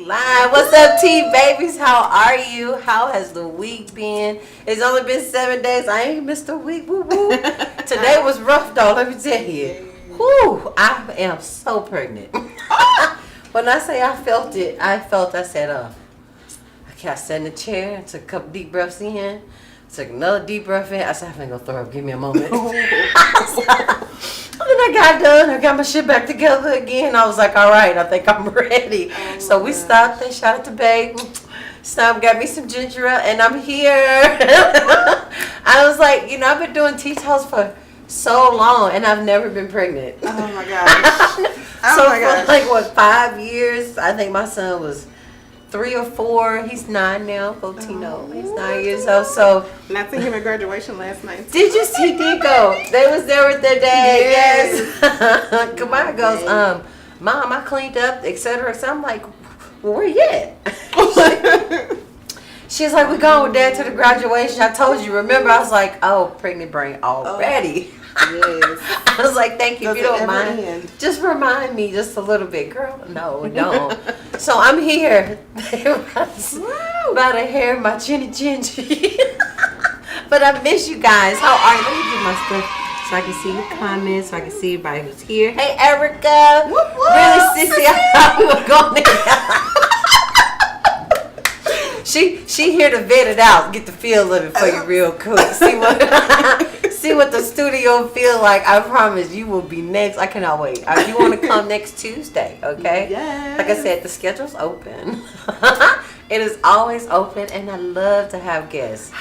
Live. What's up, T babies? How are you? How has the week been? It's only been 7 days. I ain't missed a week. Woo woo. Today was rough though. Let me tell you. Whoo! I am so pregnant. When I say I felt it, I said, okay, I sat in the chair, took a couple deep breaths in, took another deep breath in. I said, I'm gonna throw up. Give me a moment. And then I got done. I got my shit back together again. I was like, all right, I think I'm ready. So we stopped. They shot at the babe. Stopped, got me some ginger ale, and I'm here. I was like, I've been doing T-Toes for so long, and I've never been pregnant. Oh my gosh. For like 5 years? I think my son was 3 or 4. He's 9 now. Botino. He's 9 years old. So and I seen him at graduation last night. did you see Dico? They was there with their dad. Yes. Kamaya goes, Mom, I cleaned up, etc. So I'm like, well, where you at? She's like, we going with Dad to the graduation. I told you. Remember? I was like, oh, pregnant brain already. Yes. I was like, thank you. If you don't mind, end? just remind me just a little bit, girl. No, don't. So I'm here. About to hair my chinny ginger. But I miss you guys. How are you? Let me get my stuff so I can see the comments, so I can see everybody who's here. Hey, Erica. Whoop, whoop. Really, Sissy, I thought we were going She here to vet it out, get the feel of it for you real quick. See what the studio feel like. I promise you will be next. I cannot wait. You want to come next Tuesday, okay? Yes. Like I said, the schedule's open. It is always open, and I love to have guests.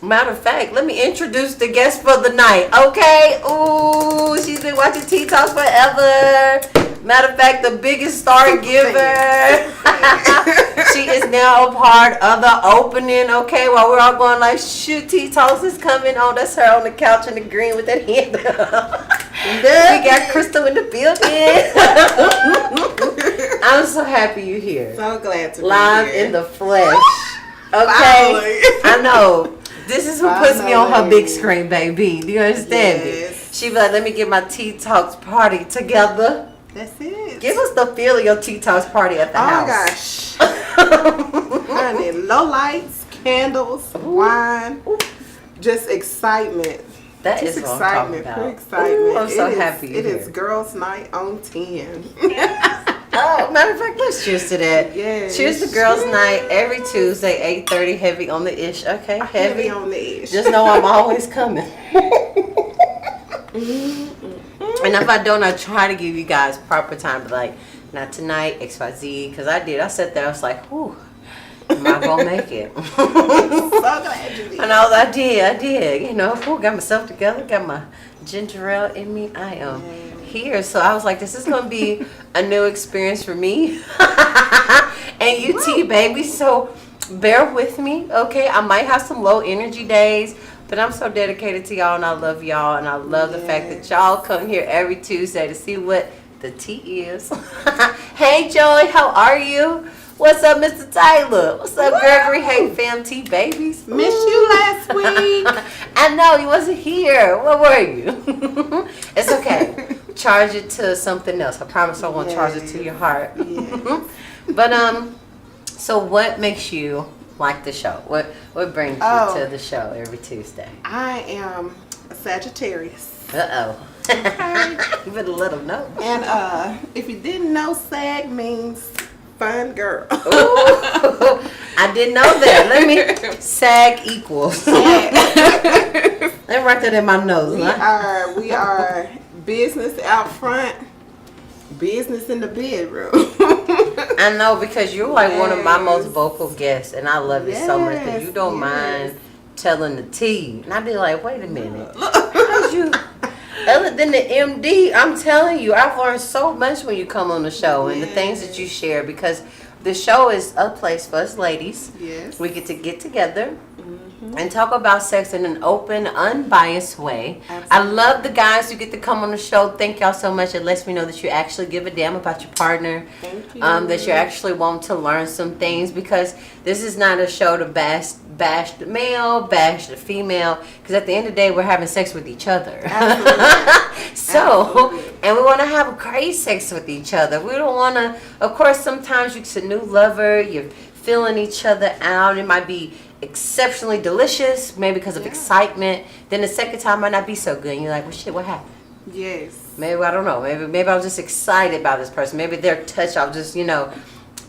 Matter of fact, let me introduce the guest for the night, okay? Ooh, she's been watching T-Talks forever. Matter of fact, the biggest star giver. She is now a part of the opening, okay? While we're all going like, shoot, T-Talks is coming on. That's her on the couch in the green with that hand up. We got Crystal in the building. I'm so happy you're here. So glad to Live be here. in the flesh. Okay? Finally. I know. This is who puts me on her big screen, baby. Do you understand me? Yes. She be like, let me get my T-Talks party together. That's it. Give us the feel of your T-Talks party at the house. Oh my gosh. Honey, low lights, candles, wine, just excitement. That Just is what I'm talking excitement, about. pure excitement. Ooh, I'm so happy you're It is here. girls' night on 10. Oh, matter of fact, let's cheers to that. Yes. Cheers to girls' night every Tuesday, 8:30, heavy on the ish. Okay, Heavy on the edge. Just know I'm always coming. And if I don't, I try to give you guys proper time. But like, not tonight, XYZ. Because I sat there, I was like, whew, am I going to make it? So glad you did. And I did. Got myself together, got my ginger ale in me. I am here. So I was like, this is going to be a new experience for me. And you, T, baby. So bear with me, okay? I might have some low energy days. But I'm so dedicated to y'all, and I love y'all, and I love the fact that y'all come here every Tuesday to see what the tea is. Hey, Joy, how are you? What's up, Mr. Tyler? What's up, Gregory? Hey, fam, T babies. Missed you last week. I know, you wasn't here. Where were you? It's okay. Charge it to something else. I promise I won't charge it to your heart. Yes. But, so what makes you like the show? What brings you to the show every Tuesday? I am a Sagittarius. Uh-oh. Okay. You better let them know. And if you didn't know, SAG means fun girl. Ooh, I didn't know that. Let me SAG equals. Let me write that in my nose. We are business out front, business in the bedroom. I know, because you're like one of my most vocal guests, and I love it so much that you don't Yes. mind telling the tea. And I'd be like, wait a minute. How'd you, other than the MD, I'm telling you, I've learned so much when you come on the show and the things that you share, because the show is a place for us ladies. Yes. We get together and talk about sex in an open, unbiased way. Absolutely. I love the guys who get to come on the show. Thank y'all so much. It lets me know that you actually give a damn about your partner. Thank you. That you actually want to learn some things, because this is not a show to bash the male, bash the female, because at the end of the day, we're having sex with each other. Absolutely. So Absolutely. And we want to have great sex with each other. We don't want to, of course, sometimes it's a new lover, you're feeling each other out. It might be exceptionally delicious, maybe because of excitement. Then the second time might not be so good. And you're like, well, shit, what happened? Yes. Maybe, I don't know. Maybe I was just excited about this person. Maybe their touch, I was just,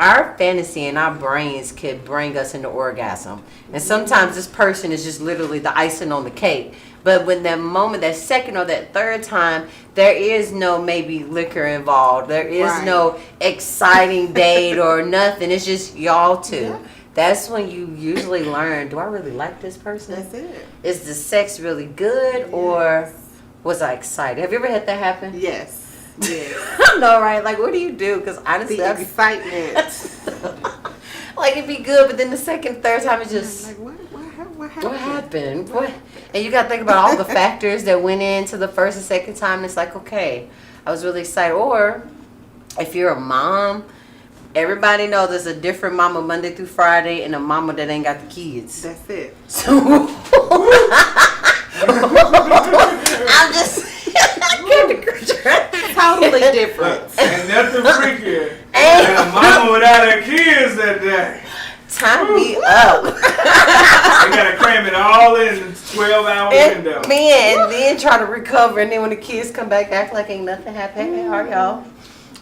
our fantasy and our brains could bring us into orgasm. And sometimes this person is just literally the icing on the cake. But when that moment, that second or that third time, there is no maybe liquor involved. There is no exciting date or nothing. It's just y'all two. Yeah. That's when you usually learn, do I really like this person? That's it. Is the sex really good or was I excited? Have you ever had that happen? Yes. Yeah. I know, right? Like, what do you do? Because honestly, the excitement. Like, it'd be good, but then the second, third time, it's just like, what happened? What happened? What? And you got to think about all the factors that went into the first and second time. It's like, okay, I was really excited. Or if you're a mom, everybody knows there's a different mama Monday through Friday and a mama that ain't got the kids. That's it. So I'm just totally different. And nothing freakier. And a mama without her kids that day. Time me up. They gotta cram it all in a 12-hour window. Man, and then try to recover, and then when the kids come back, act like ain't nothing happened. Hey, how are y'all?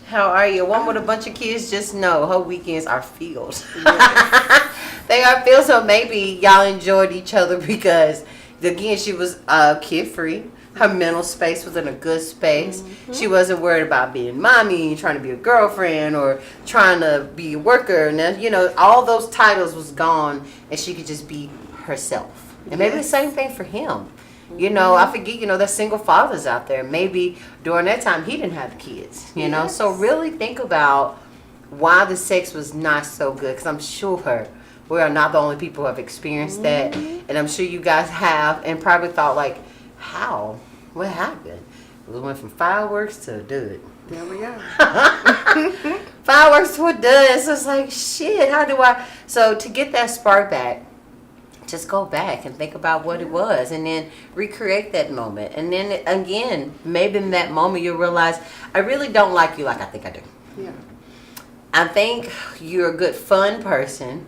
How are you? One with a bunch of kids, just know her weekends are filled. Yes. They are filled, so maybe y'all enjoyed each other because, again, she was kid-free. Her mental space was in a good space. Mm-hmm. She wasn't worried about being mommy, trying to be a girlfriend, or trying to be a worker. And then, all those titles was gone, and she could just be herself. And maybe the same thing for him. Mm-hmm. I forget, there's single fathers out there. Maybe during that time he didn't have the kids, Yes. So really think about why the sex was not so good, because I'm sure we are not the only people who have experienced that. And I'm sure you guys have, and probably thought like, how? What happened? We went from fireworks to a dud. There we go. Fireworks to a dud. So it's like, shit, how do I? So to get that spark back, just go back and think about what it was and then recreate that moment. And then again, maybe in that moment you'll realize, I really don't like you like I think I do. Yeah. I think you're a good fun person.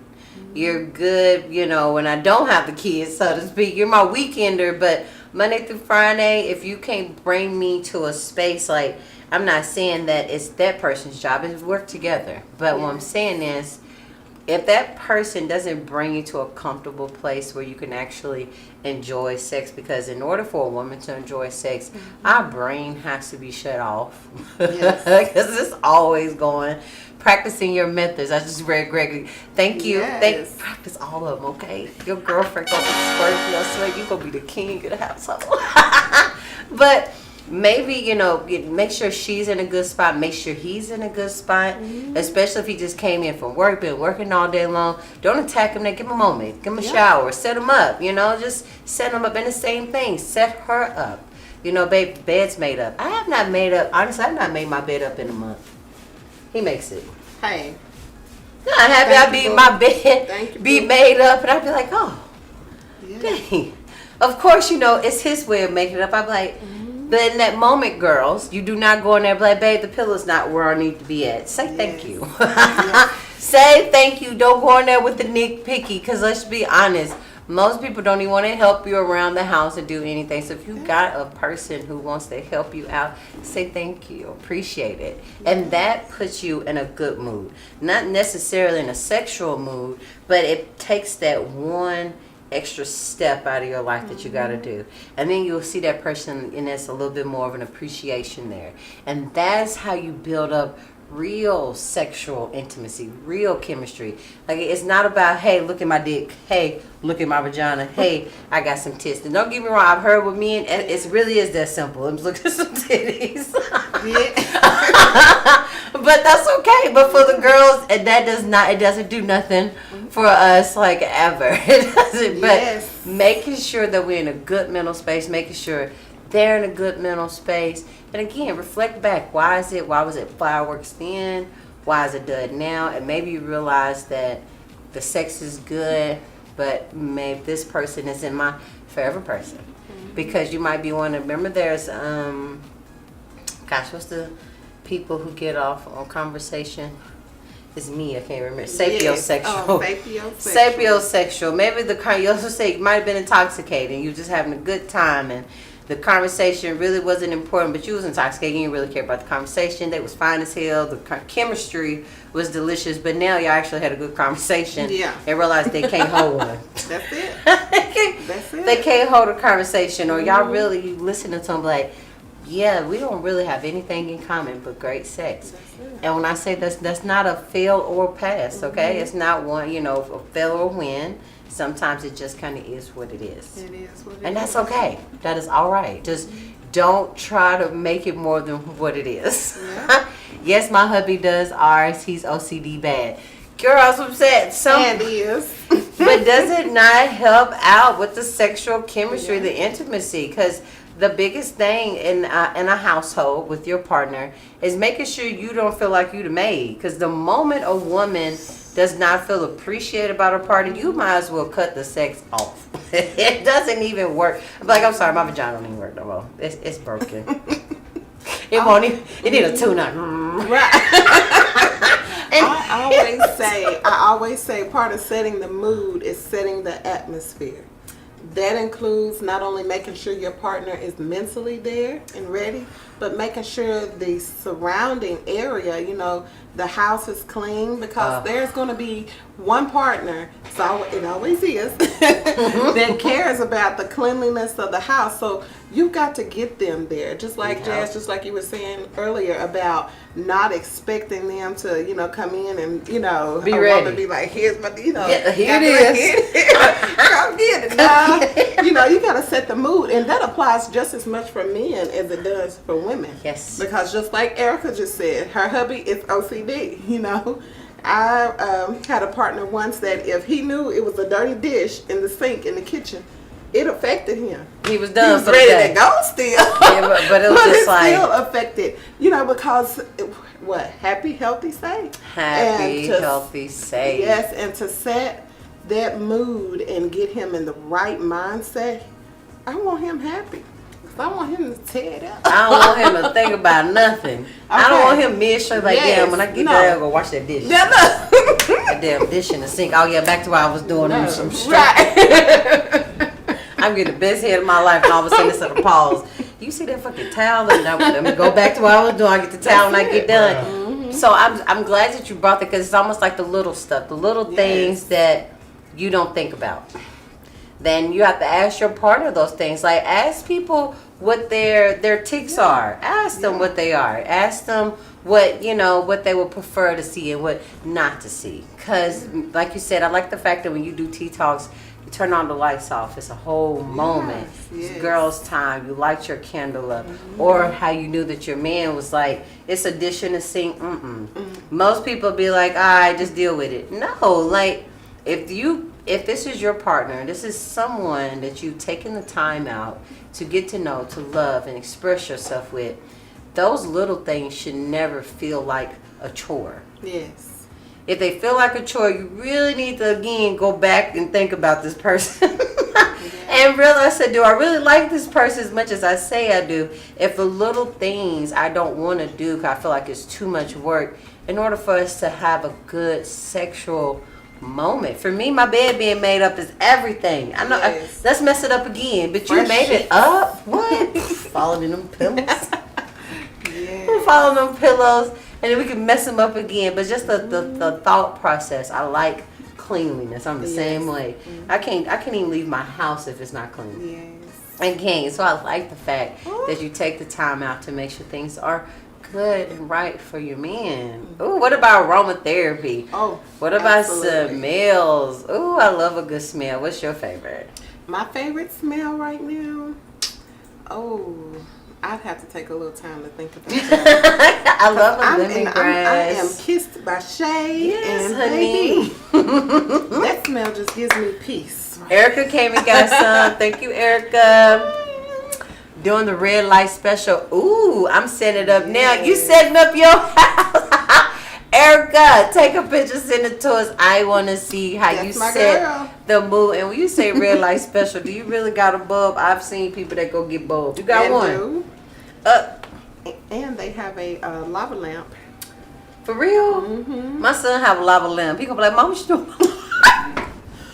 You're good, when I don't have the kids, so to speak. You're my weekender, but Monday through Friday, if you can't bring me to a space, like, I'm not saying that it's that person's job, it's work together. But what I'm saying is, if that person doesn't bring you to a comfortable place where you can actually enjoy sex, because in order for a woman to enjoy sex, our brain has to be shut off. Yes. Because it's always going. Practicing your methods. I just read Gregory. Thank you. Yes. Practice all of them, okay? Your girlfriend gonna be squirting. I swear you gonna be the king of the household. But maybe, make sure she's in a good spot. Make sure he's in a good spot. Mm-hmm. Especially if he just came in from work, been working all day long. Don't attack him. Give him a moment. Give him a shower. Set him up. Just set him up. And the same thing. Set her up. Babe, bed's made up. I have not made up. Honestly, I've not made my bed up in a month. He makes it. Hey. I'm happy I be my bed be made up, and I'd be like, oh, dang. Of course, it's his way of making it up. I'm like, but in that moment, girls, you do not go in there and be like, babe, the pillow's not where I need to be at. Say thank you. Say thank you. Don't go in there with the nitpicky, because let's be honest. Most people don't even want to help you around the house or do anything. So if you got a person who wants to help you out, say thank you, appreciate it. And that puts you in a good mood. Not necessarily in a sexual mood, but it takes that one extra step out of your life that you got to do. And then you'll see that person, and there's a little bit more of an appreciation there. And that's how you build up real sexual intimacy, real chemistry. Like, it's not about, hey, look at my dick, hey, look at my vagina, hey, I got some tits. And don't get me wrong, I've heard with men, it really is that simple. Let's look at some titties. But that's okay. But for the girls, it doesn't do nothing for us, like, ever. It doesn't. But making sure that we're in a good mental space, making sure they're in a good mental space. And again, reflect back. Why was it fireworks then? Why is it done now? And maybe you realize that the sex is good, but maybe this person isn't my forever person. Because you might be wanting to remember there's God, gosh, what's the people who get off on conversation? It's me, I can't remember. Sapiosexual. Oh, sapiosexual. Sapiosexual. Maybe you also say you might have been intoxicated and you were just having a good time and the conversation really wasn't important, but you was intoxicated. You didn't really care about the conversation. They was fine as hell. The chemistry was delicious, but now y'all actually had a good conversation. Yeah. And realized they can't hold one. That's it. That's it. They can't hold a conversation, or y'all really listening to them like, yeah, we don't really have anything in common but great sex. And when I say that's not a fail or pass, okay? It's not one, a fail or win. Sometimes it just kind of is what it is. It is what it is. And that's okay. That is all right. Just don't try to make it more than what it is. Yeah. Yes, my hubby does ours. He's OCD bad. Girl, that's what I'm saying. And is. But does it not help out with the sexual chemistry, the intimacy? Because the biggest thing in a household with your partner is making sure you don't feel like you the maid. Because the moment a woman does not feel appreciated about her partner, you might as well cut the sex off. It doesn't even work. I'm like, I'm sorry, my vagina don't even work no more. It's broken. It won't even, it need a tune-up. Right. I always say part of setting the mood is setting the atmosphere. That includes not only making sure your partner is mentally there and ready, but making sure the surrounding area, the house is clean, because there's going to be one partner, so it always is, that cares about the cleanliness of the house. So you've got to get them there. Just like Jazz, just like you were saying earlier about not expecting them to, come in and, be a ready. woman be like, here's my, here it is. Come get it now. You got to set the mood. And that applies just as much for men as it does for women. Yes. Because just like Erica just said, her hubby is OCD, I had a partner once that if he knew it was a dirty dish in the sink in the kitchen, it affected him. He was done. He was ready to go still. Yeah, but it was just like still affected, because happy, healthy, safe. Happy, healthy, safe. Yes, and to set that mood and get him in the right mindset, I want him happy. I want him to tear it up. I don't want him to think about nothing. I don't want him mid-show like, Yes, damn, when I get there, I'll go wash that dish. Yeah, That damn dish in the sink. Oh, yeah, back to what I was doing. Some right. I'm getting the best head of my life, and all of a sudden it's at a pause. You see that fucking towel? And let me go back to what I was doing. I get the towel when I get done. Mm-hmm. So I'm glad that you brought that, because it's almost like the little stuff, the little things that you don't think about. Then you have to ask your partner those things. Like, ask people what their tics are. Ask them what they are. Ask them what they would prefer to see and what not to see. Because, like you said, I like the fact that when you do tea talks, you turn on the lights off. It's a whole moment. Yes. It's girls' time. You light your candle up. Or how you knew that your man was like, it's a dish in the sink. Most people be like, all right, just deal with it. No, like, if this is your partner, this is someone that you've taken the time out to get to know, to love, and express yourself with, those little things should never feel like a chore. Yes. If they feel like a chore, you really need to, again, go back and think about this person. And realize, do I really like this person as much as I say I do? If the little things I don't want to do because I feel like it's too much work, in order for us to have a good sexual moment. For me, my bed being made up is everything. I know. Yes. Let's mess it up again. But you Fresh made sheets. it up? What? Following them pillows. Yeah. Follow them pillows, and then we can mess them up again. But just the thought process. I like cleanliness. I'm the same way. I can't even leave my house if it's not clean. Yes. I can't. So I like the fact that you take the time out to make sure things are good and right for your man. Ooh, what about aromatherapy? Oh, what about absolutely. smells? Ooh, I love a good smell. What's your favorite? My favorite smell right now? Oh, I'd have to take a little time to think about that. I love a I lemongrass. am kissed by shade. Yes, and honey. baby, that smell just gives me peace. Erica came and got some. Thank you, Erica. Doing the red light special. Ooh, I'm setting it up now. You setting up your house. Erica, take a picture, send it to us. I want to see how That's you my set girl. the mood. And when you say red light special, do you really got a bulb? I've seen people that go get bulbs. You got And one? do. And they have a lava lamp. For real? Mm-hmm. My son have a lava lamp. He gonna be like, Mom, what you doing? Mom,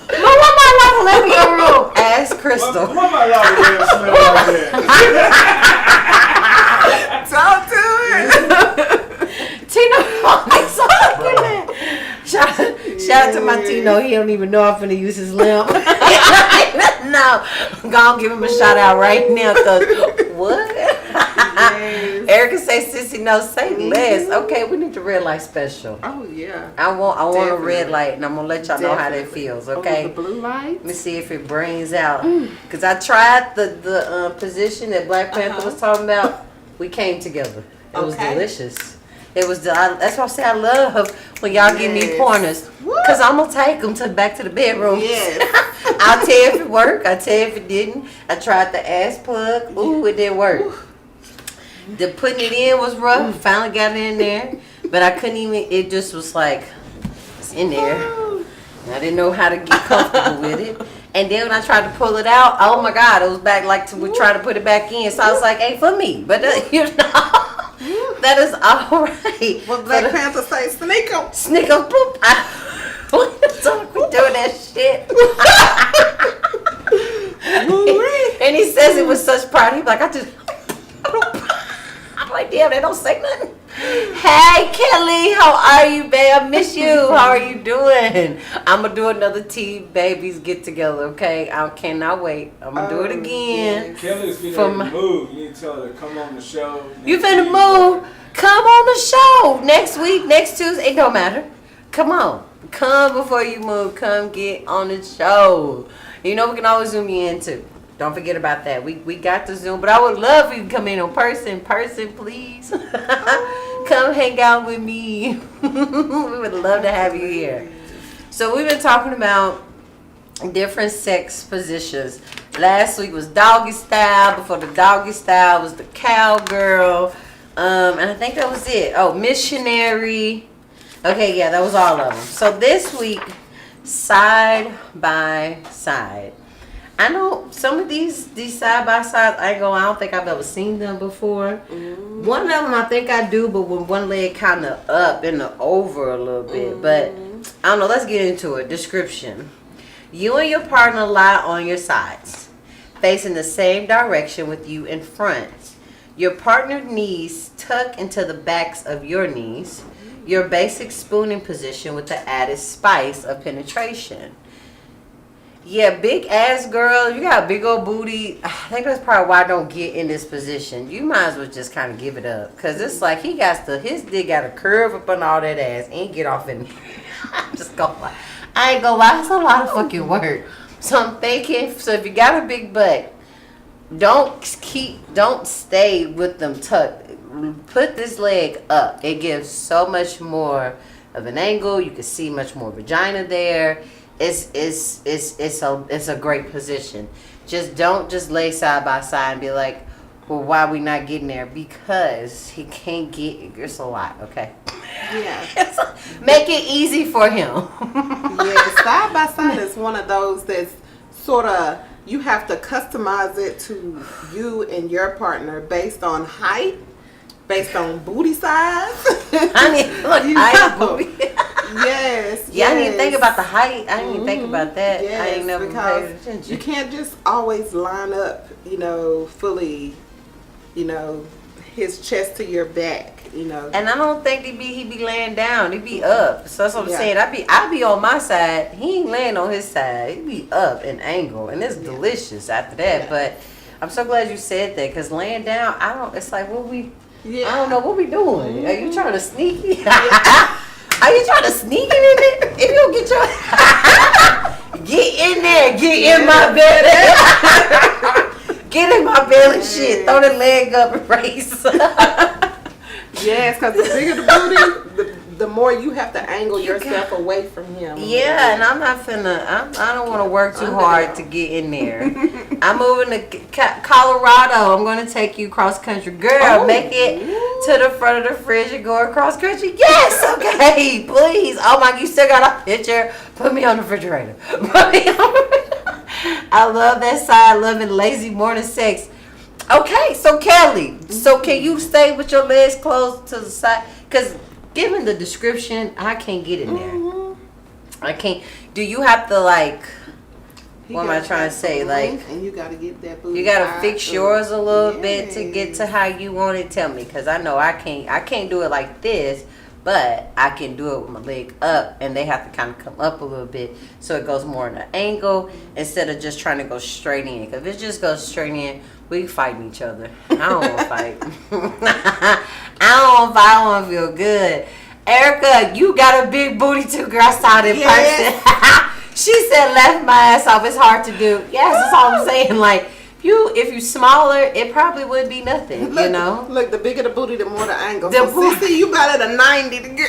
why my lava lamp in your room? Ask Crystal. What my lava lamp smell like Talk to it. Tino, makes so fucking mad. Shout out to my Tino. He don't even know I'm finna use his lamp. No, gonna give him a shout out right now. Cause what? Yes. Erica say, "Sissy, no, say less." Okay, we need the red light special. Oh yeah. I want a Definitely. red light, and I'm gonna let y'all know how that Definitely. feels. Oh, Okay. the blue light. Let me see if it brings out. Cause I tried the position that Black Panther was talking about. We came together. It was Okay. delicious. It was. That's why I say I love when y'all give me Yes. pointers. Woo. Cause I'm gonna take them back to the bedroom. Yes. I'll tell you if it worked. I'll tell you if it didn't. I tried the ass plug. Ooh, it didn't work. The putting it in was rough. Finally got it in there, but I couldn't even. It just was like it's in there. I didn't know how to get comfortable with it. And then when I tried to pull it out, oh my God, it was back like we tried to put it back in. So I was like, ain't for me. But you know, that is all right. What Black Panther say? Sneak 'em. Snick up, boop. So we doing that shit. And he says it with such pride. He's like, I'm like, damn, they don't say nothing. Hey, Kelly, how are you, babe? I miss you. How are you doing? I'm going to do another Tea Babies get together, okay? I cannot wait. I'm going to do it again. yes. Kelly's getting From- ready to move. You need to tell her to come on the show. You finna move. Come on the show next week, next Tuesday. It don't matter. Come on. Come before you move. Come get on the show. You know we can always Zoom you in too. Don't forget about that. We got the Zoom, but I would love for you to come in on person, please. Come hang out with me. We would love to have you here. So we've been talking about different sex positions. Last week was doggy style. Before the doggy style was the cowgirl. And I think that was it. Oh, missionary. Okay, yeah, that was all of them. So this week, side by side. I know some of these side by sides. I don't think I've ever seen them before. One of them I think I do, but with one leg kind of up and over a little bit. But I don't know. Let's get into it. Description: you and your partner lie on your sides, facing the same direction with you in front. Your partner's knees tuck into the backs of your knees. Your basic spooning position with the added spice of penetration. Yeah, big ass girl, you got a big old booty. I think that's probably why I don't get in this position. You might as well just kind of give it up. Because it's like his dick got a curve up on all that ass. Ain't get off in I'm just gonna lie. I ain't gonna lie, it's a lot of fucking work. So I'm thinking, so if you got a big butt, don't stay with them tucked. Put this leg up. It gives so much more of an angle. You can see much more vagina there. It's a great position. Don't lay side by side and be like, well, why we not getting there? Because he can't get. It's a lot. Okay. Yeah. Make it easy for him. Yeah. Side by side is one of those that's sort of, you have to customize it to you and your partner based on height, based on booty size. I mean, look, I have booty. Yes. Yeah, I didn't even think about the height. I didn't even think about that. Yes, I ain't never paid because attention. you can't just always line up, fully, his chest to your back, And I don't think he be laying down. He be up. So that's what I'm Yeah. saying. I be on my side. He ain't laying on his side. He be up and angle, and it's delicious after that. Yeah. But I'm so glad you said that, because laying down, it's like what we. Yeah. I don't know what we doing. Are you trying to sneak it? Are you trying to sneak it in there? If you don't get your get in there, get in my belly, get in my belly, shit. Throw the leg up and race. Yes, because the bigger the booty, the more you have to angle yourself away from him. Yeah, and I'm not finna. I don't want to work too hard to get in there. I'm moving to Colorado. I'm going to take you cross country, girl. Make it to the front of the fridge and go across country. Yes, okay, please. Oh my, you still got a picture? Put me on the refrigerator. Put me on. I love that side. Loving lazy morning sex. Okay, so Kelly, so can you stay with your legs closed to the side? Because given the description, I can't get in there. I can't. Do you have to like? What am I trying to say? Like, and you gotta get that booty. you gotta high fix up. yours a little bit to get to Yes. how you want it. Tell me, because I know I can't. I can't do it like this, but I can do it with my leg up, and they have to kind of come up a little bit so it goes more in an angle instead of just trying to go straight in. Because if it just goes straight in, we fighting each other. I don't want to fight. I don't want to fight. I want to feel good. Erica, you got a big booty too, girl. I saw it in Yes. person. She said, "Left my ass off. It's hard to do." Yes, that's all I'm saying. Like, if you smaller, it probably would be nothing. Look, You know. Look, the bigger the booty, the more the angle. The So, booty- Sissy, you about at a 90 degree.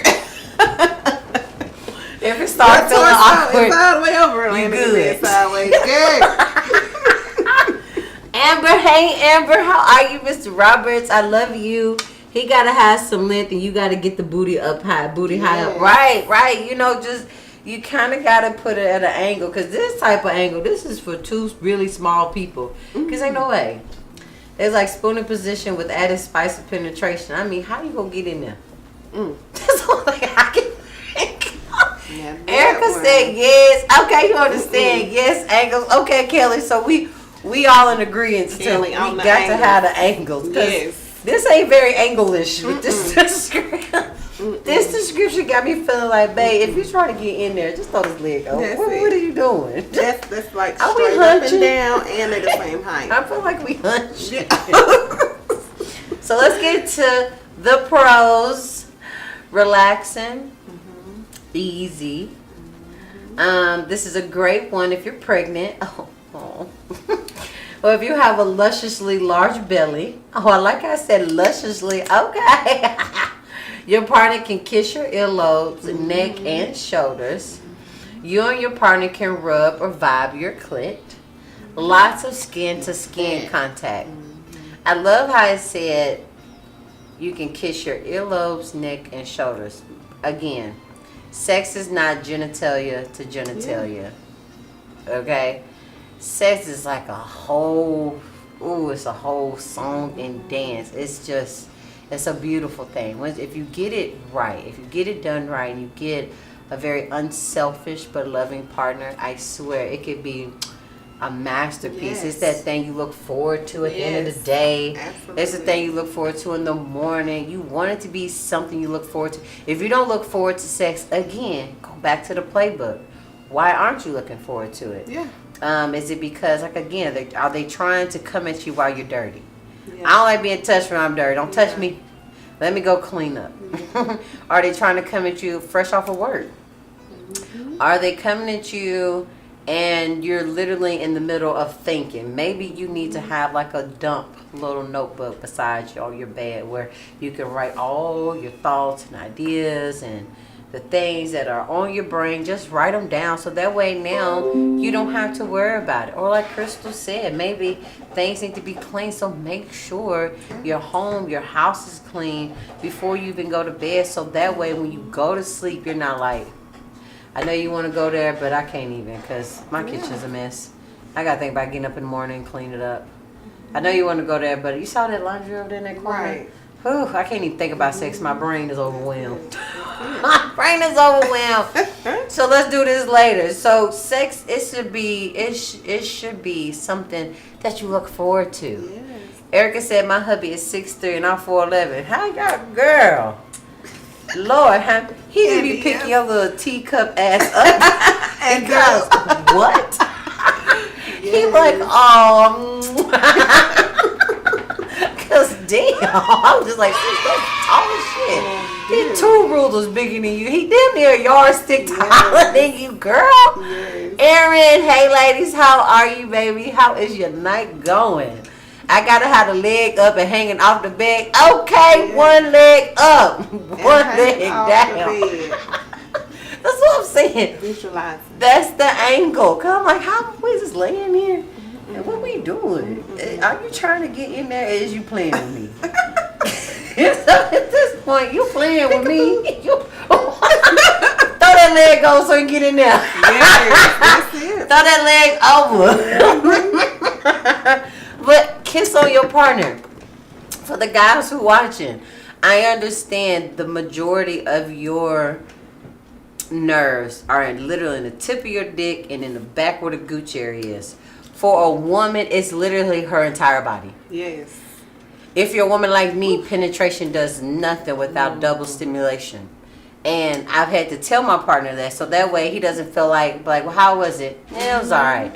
If it starts feeling It's awkward, sideways over. you Landing good. it sideways. Good. Amber, hey Amber, how are you, Mr. Roberts? I love you. He gotta have some length, and you gotta get the booty up high, high up. Yes. Right. You know, just you kind of gotta put it at an angle, because this type of angle, this is for two really small people. Because ain't no way. It's like spooning position with added spice of penetration. I mean, how you gonna get in there? That's all I can think. Yeah, that Erica one. said yes. Okay, you understand. Yes, angles. Okay, Kelly. So we all in agreement. Kelly, We on the got to angles. have the angles. 'Cause Yes. this ain't very angle-ish with this description. This description got me feeling like, babe, if you try to get in there, just throw this leg over. That's What it. are you doing? That's like Are we straight up and hunching? down and at the same height. I feel like we hunched. So let's get to the pros. Relaxing. Easy. This is a great one if you're pregnant. Oh. Or if you have a lusciously large belly. Oh, like I said, lusciously. Okay. Your partner can kiss your earlobes, neck, and shoulders. You and your partner can rub or vibe your clit. Lots of skin-to-skin contact. I love how it said you can kiss your earlobes, neck, and shoulders. Again, sex is not genitalia to genitalia. Okay? Sex is like a whole, it's a whole song and dance. It's a beautiful thing. If you get it right, if you get it done right, and you get a very unselfish but loving partner, I swear it could be a masterpiece. It's that Yes. thing you look forward to at the end of the Yes. day. Absolutely. It's the thing you look forward to in the morning. You want it to be something you look forward to. If you don't look forward to sex, again, go back to the playbook. Why aren't you looking forward to it? Yeah. Is it because, like, again, are they trying to come at you while you're dirty? Yeah. I don't like being touched when I'm dirty. Don't touch Yeah. me. Let me go clean up. Are they trying to come at you fresh off of work? Are they coming at you and you're literally in the middle of thinking? Maybe you need to have like a dump little notebook beside you on your bed where you can write all your thoughts and ideas and the things that are on your brain. Just write them down so that way now you don't have to worry about it. Or like Crystal said, maybe things need to be clean, so make sure your home, your house is clean before you even go to bed, so that way when you go to sleep you're not like, I know you want to go there, but I can't even because my kitchen's a mess. I got to think about getting up in the morning and clean it up. I know you want to go there, but you saw that laundry over there in that corner? Right. Whew, I can't even think about sex. My brain is overwhelmed. My brain is overwhelmed. So let's do this later. So sex, it should be something that you look forward to. Yes. Erica said my hubby is 6'3" and I'm 4'11". How y'all, girl? Lord, he need to be picking your little teacup ass up. And Because what? He Yes. like, cause damn, I was just like, that's tall as shit. Yeah. He 2 rulers bigger than you. He damn near a yardstick taller Yes. than you, girl. Yes. Erin, hey ladies, how are you, baby? How is your night going? I gotta have the leg up and hanging off the bed. Okay, Yeah. one leg up, And one hang leg off down. the bed. That's what I'm saying. Visualizing. That's the angle. Cause I'm like, how we just laying here? And what we doing? Are you trying to get in there? Or is you playing with me? So at this point, you playing with me. You throw that leg over so you can get in there. Yes, that's it. Throw that leg over. But Kiss on your partner. For the guys who watching, I understand the majority of your nerves are literally in the tip of your dick and in the back where the gooch area is. For a woman, it's literally her entire body. Yes. If you're a woman like me, penetration does nothing without double stimulation. And I've had to tell my partner that, so that way he doesn't feel like, well, how was it? Yeah, it was all right.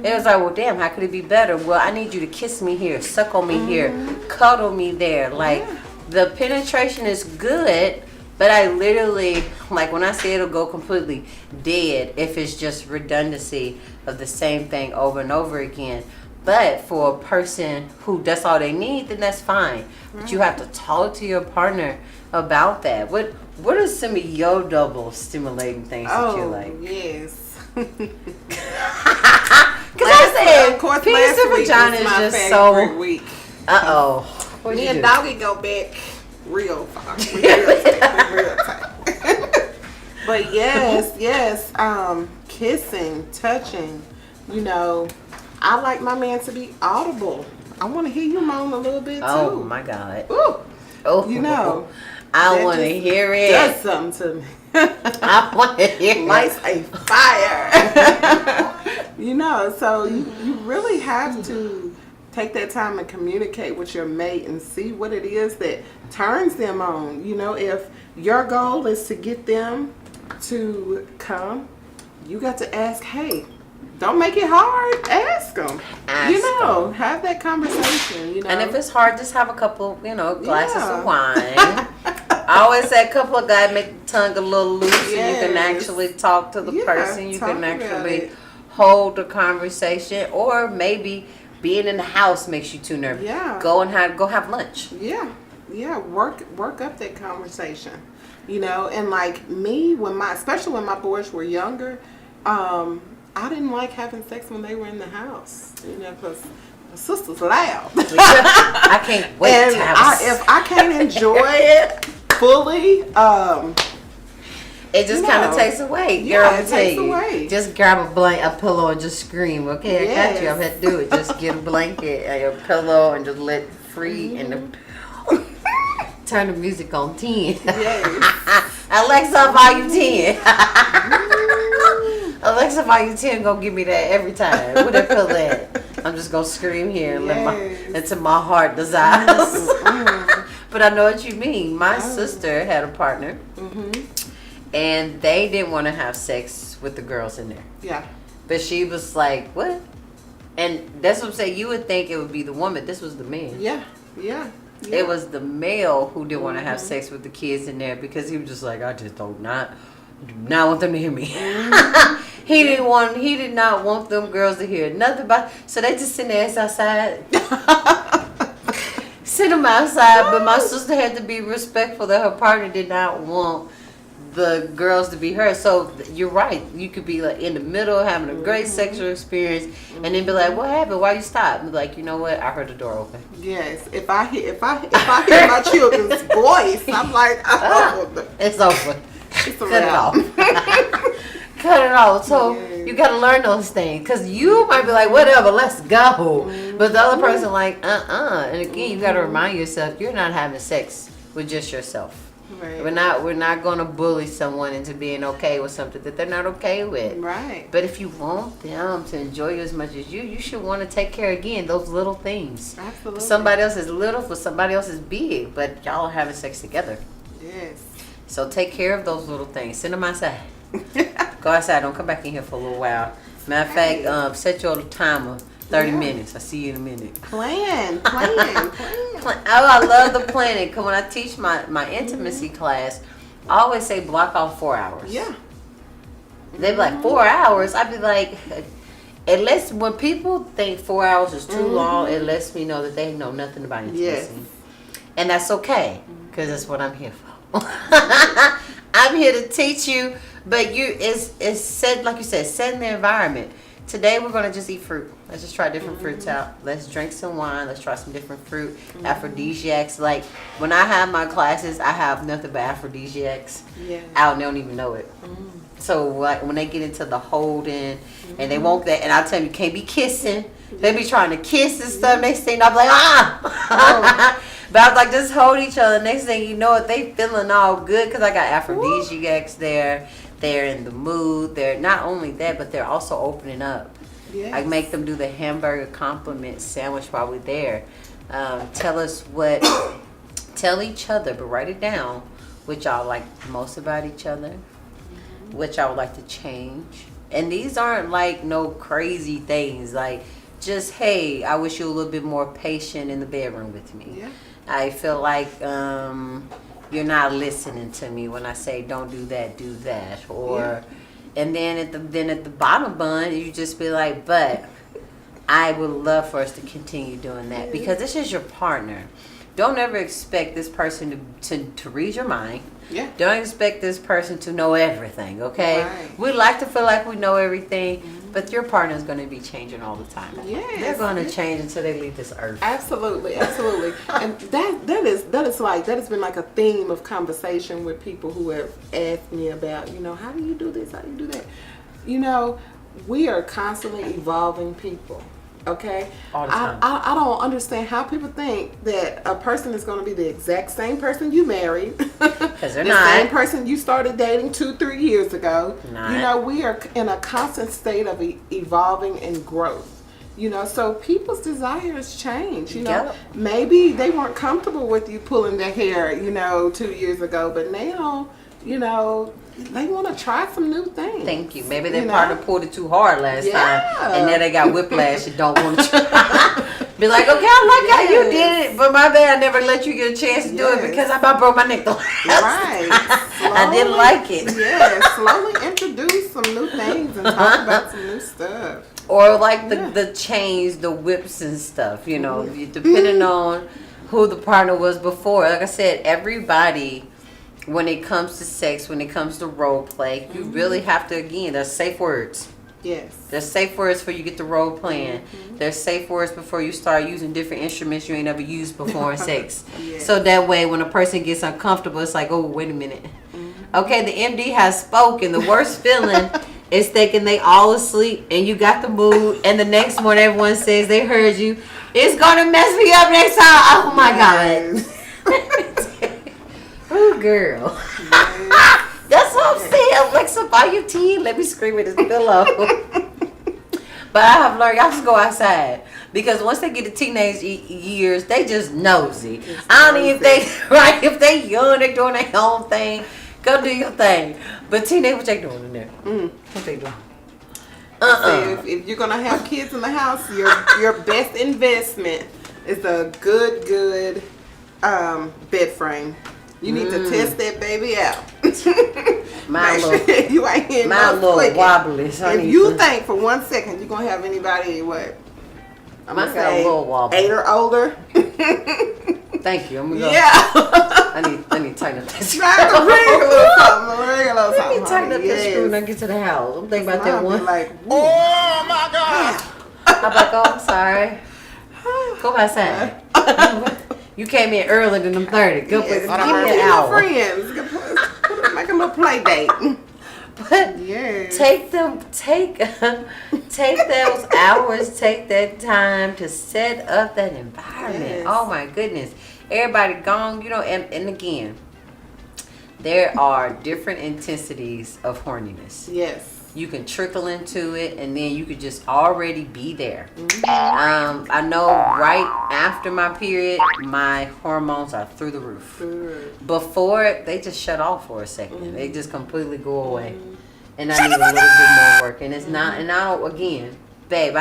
It was like, well, damn, how could it be better? Well, I need you to kiss me here, suck on me here, cuddle me there. Like, the penetration is good, but I literally, like, when I say it'll go completely dead if it's just redundancy of the same thing over and over again. But for a person who that's all they need, then that's fine. But you have to talk to your partner about that. What are some of your double stimulating things that you like? Yes. Because I said, of course, penis last and week vagina was is my just favorite so. week. What'd Me you and do? Doggy go back real far. Real tight. But yes, kissing, touching, you know, I like my man to be audible. I want to hear you moan a little bit too. Oh my God. Ooh, Oh, you know, I that want to just hear it. does something to me. I want to hear it. Lights a fire. You know, so you really have to take that time and communicate with your mate and see what it is that turns them on. You know, if your goal is to get them to come, you got to ask, hey, don't make it hard. Ask them. You know, have that conversation, you know. And if it's hard, just have a couple, glasses Yeah. of wine. I always say a couple of guys make the tongue a little loose and you can Yes. actually talk to the Yeah, person. You talk can about actually it. hold the conversation. Or maybe being in the house makes you too nervous. Yeah. Go have lunch. Yeah, work up that conversation, you know. And like me, especially when my boys were younger, I didn't like having sex when they were in the house, you know, because my sister's loud. I can't wait And to have if I can't enjoy it fully, it just you kind of know, takes away. yeah, Girl, it I'll tell takes you, away. just grab a pillow and just scream. Okay, I got you. I've had to do it. Just get a blanket and a pillow and just let it free and turn the music on 10. yes. Alexa, volume 10. Alexa, volume 10 gonna give me that every time. Where that pillow at? I'm just gonna scream here and Yes. until my heart desires. But I know what you mean. My sister had a partner, and they didn't want to have sex with the girls in there. Yeah. But she was like, "What?" And that's what I'm saying. You would think it would be the woman. This was the man. Yeah. Yeah. It was the male who didn't want to have sex with the kids in there because he was just like, I just do not want them to hear me. He did not want them girls to hear nothing about. So they just send their ass outside. Send them outside, but my sister had to be respectful that her partner did not want the girls to be hurt. So you're right. You could be like in the middle having a great sexual experience, and then be like, "What happened? Why you stopped?" And be like, you know what? I heard the door open. Yes. If I hear my children's voice, I'm like, oh, It's over. it's Cut it around. off. Cut it off. So you got to learn those things because you might be like, whatever, let's go. But the other person like, And again, you got to remind yourself you're not having sex with just yourself. Right. We're not going to bully someone into being okay with something that they're not okay with. Right. But if you want them to enjoy you as much as you should want to take care again those little things. Absolutely. For somebody else is little, for somebody else is big, but y'all are having sex together. Yes. So take care of those little things. Send them outside. Go outside. Don't come back in here for a little while. Matter of fact, set your timer 30 minutes. I'll see you in a minute. Plan. Oh, I love the planning. Because when I teach my intimacy class, I always say block off 4 hours. Yeah. They be like, 4 hours? I'd be like, when people think 4 hours is too long, it lets me know that they know nothing about intimacy. Yes. And that's okay. Because that's what I'm here for. I'm here to teach you, but it's set, like you said, set in the environment. today we're gonna just eat fruit. Let's just try different fruits out. Let's drink some wine. Let's try some different fruit. Aphrodisiacs. Like when I have my classes, I have nothing but aphrodisiacs out, and they don't even know it. So like when they get into the holding, and they won't that, and I tell you, you can't be kissing. They be trying to kiss and stuff. Next thing I'm like, But I was like, just hold each other. Next thing you know it, they feeling all good because I got aphrodisiacs there. They're in the mood. They're not only that, but they're also opening up. Yes. I make them do the hamburger compliment sandwich while we're there. Tell each other, but write it down, what y'all like most about each other, what y'all would like to change. And these aren't like no crazy things. Like, just, hey, I wish you a little bit more patient in the bedroom with me. Yeah. I feel like you're not listening to me when I say don't do that, do that. Or and then at the bottom bun, you just be like, but I would love for us to continue doing that because this is your partner. Don't ever expect this person to read your mind. Yeah. Don't expect this person to know everything, okay? Right. We like to feel like we know everything, but your partner is going to be changing all the time. Yes. They're going to change until they leave this earth. Absolutely. And that has been like a theme of conversation with people who have asked me about, how do you do this? How do you do that? We are constantly evolving people. Okay, All the time. I don't understand how people think that a person is going to be the exact same person you married, because they're the not. same person you started dating 2-3 years ago. Not. We are in a constant state of evolving and growth. So people's desires change. Yep. Maybe they weren't comfortable with you pulling their hair, 2 years ago, but now, they want to try some new things. Thank you. Maybe their partner pulled it too hard last time, and then they got whiplash and don't want to try. Be like, okay, I like how you did it, but my bad, I never let you get a chance to do it because I about broke my neck the last Right. I didn't like it. Yeah, slowly introduce some new things and talk about some new stuff. Or like the chains, the whips and stuff, depending on who the partner was before. Like I said, everybody, when it comes to sex, when it comes to role play, you really have to, again, there's safe words. Yes. There's safe words before you get the role playing. There's safe words before you start using different instruments you ain't ever used before in sex. Yes. So that way when a person gets uncomfortable, it's like, oh, wait a minute. Okay, the MD has spoken. The worst feeling is thinking they all asleep and you got the mood, and the next morning everyone says they heard you. It's going to mess me up next time. Oh, my God. Oh, girl. That's what I'm saying. Alexa, buy your tea. Let me scream at this pillow. But I have learned, y'all just go outside. Because once they get to teenage years, they just nosy. I don't even think, right, if they young, they doing their own thing. Go do your thing. But teenage, what they doing in there? What they doing? So if you're gonna have kids in the house, your best investment is a good bed frame. You need to test that baby out. My Make sure you ain't getting my no little flicking. wobbly. So If you think for 1 second you're gonna have anybody I'm Mine's gonna got a say little wobbly. 8 or older. Thank you. I'm gonna go. Yeah. I need to tighten up this. Try to bring a little something. Let me tighten up this screw when I get to the house. I'm thinking about that one. Like, Oh my God! I'm like, oh, I'm sorry. Go outside. You came in earlier than I'm 30. Go yes, give me get an your hour. friends. Make a little play date. But Yes. take those hours, take that time to set up that environment. Yes. Oh my goodness. Everybody gone, and again, there are different intensities of horniness. Yes. You can trickle into it, and then you could just already be there. I know right after my period, my hormones are through the roof. Before, they just shut off for a second. They just completely go away. And I need a little bit more work. And it's not, and I don't, again, babe,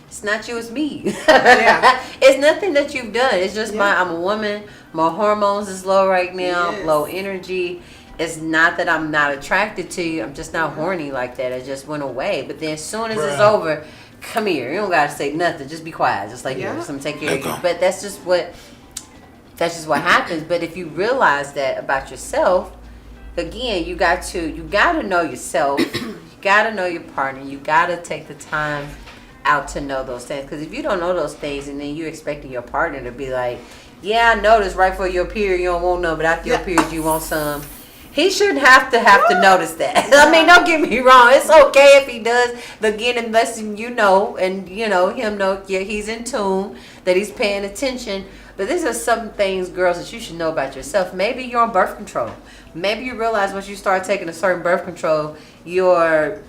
it's not you, it's me. Yeah. It's nothing that you've done. It's just Yeah. I'm a woman. My hormones is low right now, Yes. low energy. It's not that I'm not attracted to you. I'm just not horny like that. It just went away. But then as soon as it's over, come here. You don't gotta say nothing. Just be quiet. Just like you. Just I'm take care of you. But that's just what happens. But if you realize that about yourself, again, you got to know yourself. You gotta know your partner. You gotta take the time out to know those things. Because if you don't know those things and then you expecting your partner to be like, yeah, I noticed right for your period you don't want none, but after your period you want some. He shouldn't have to notice that. I mean, don't get me wrong. It's okay if he does. Again, unless you know, and you know him know, yeah, he's in tune, that he's paying attention. But these are some things, girls, that you should know about yourself. Maybe you're on birth control. Maybe you realize once you start taking a certain birth control, your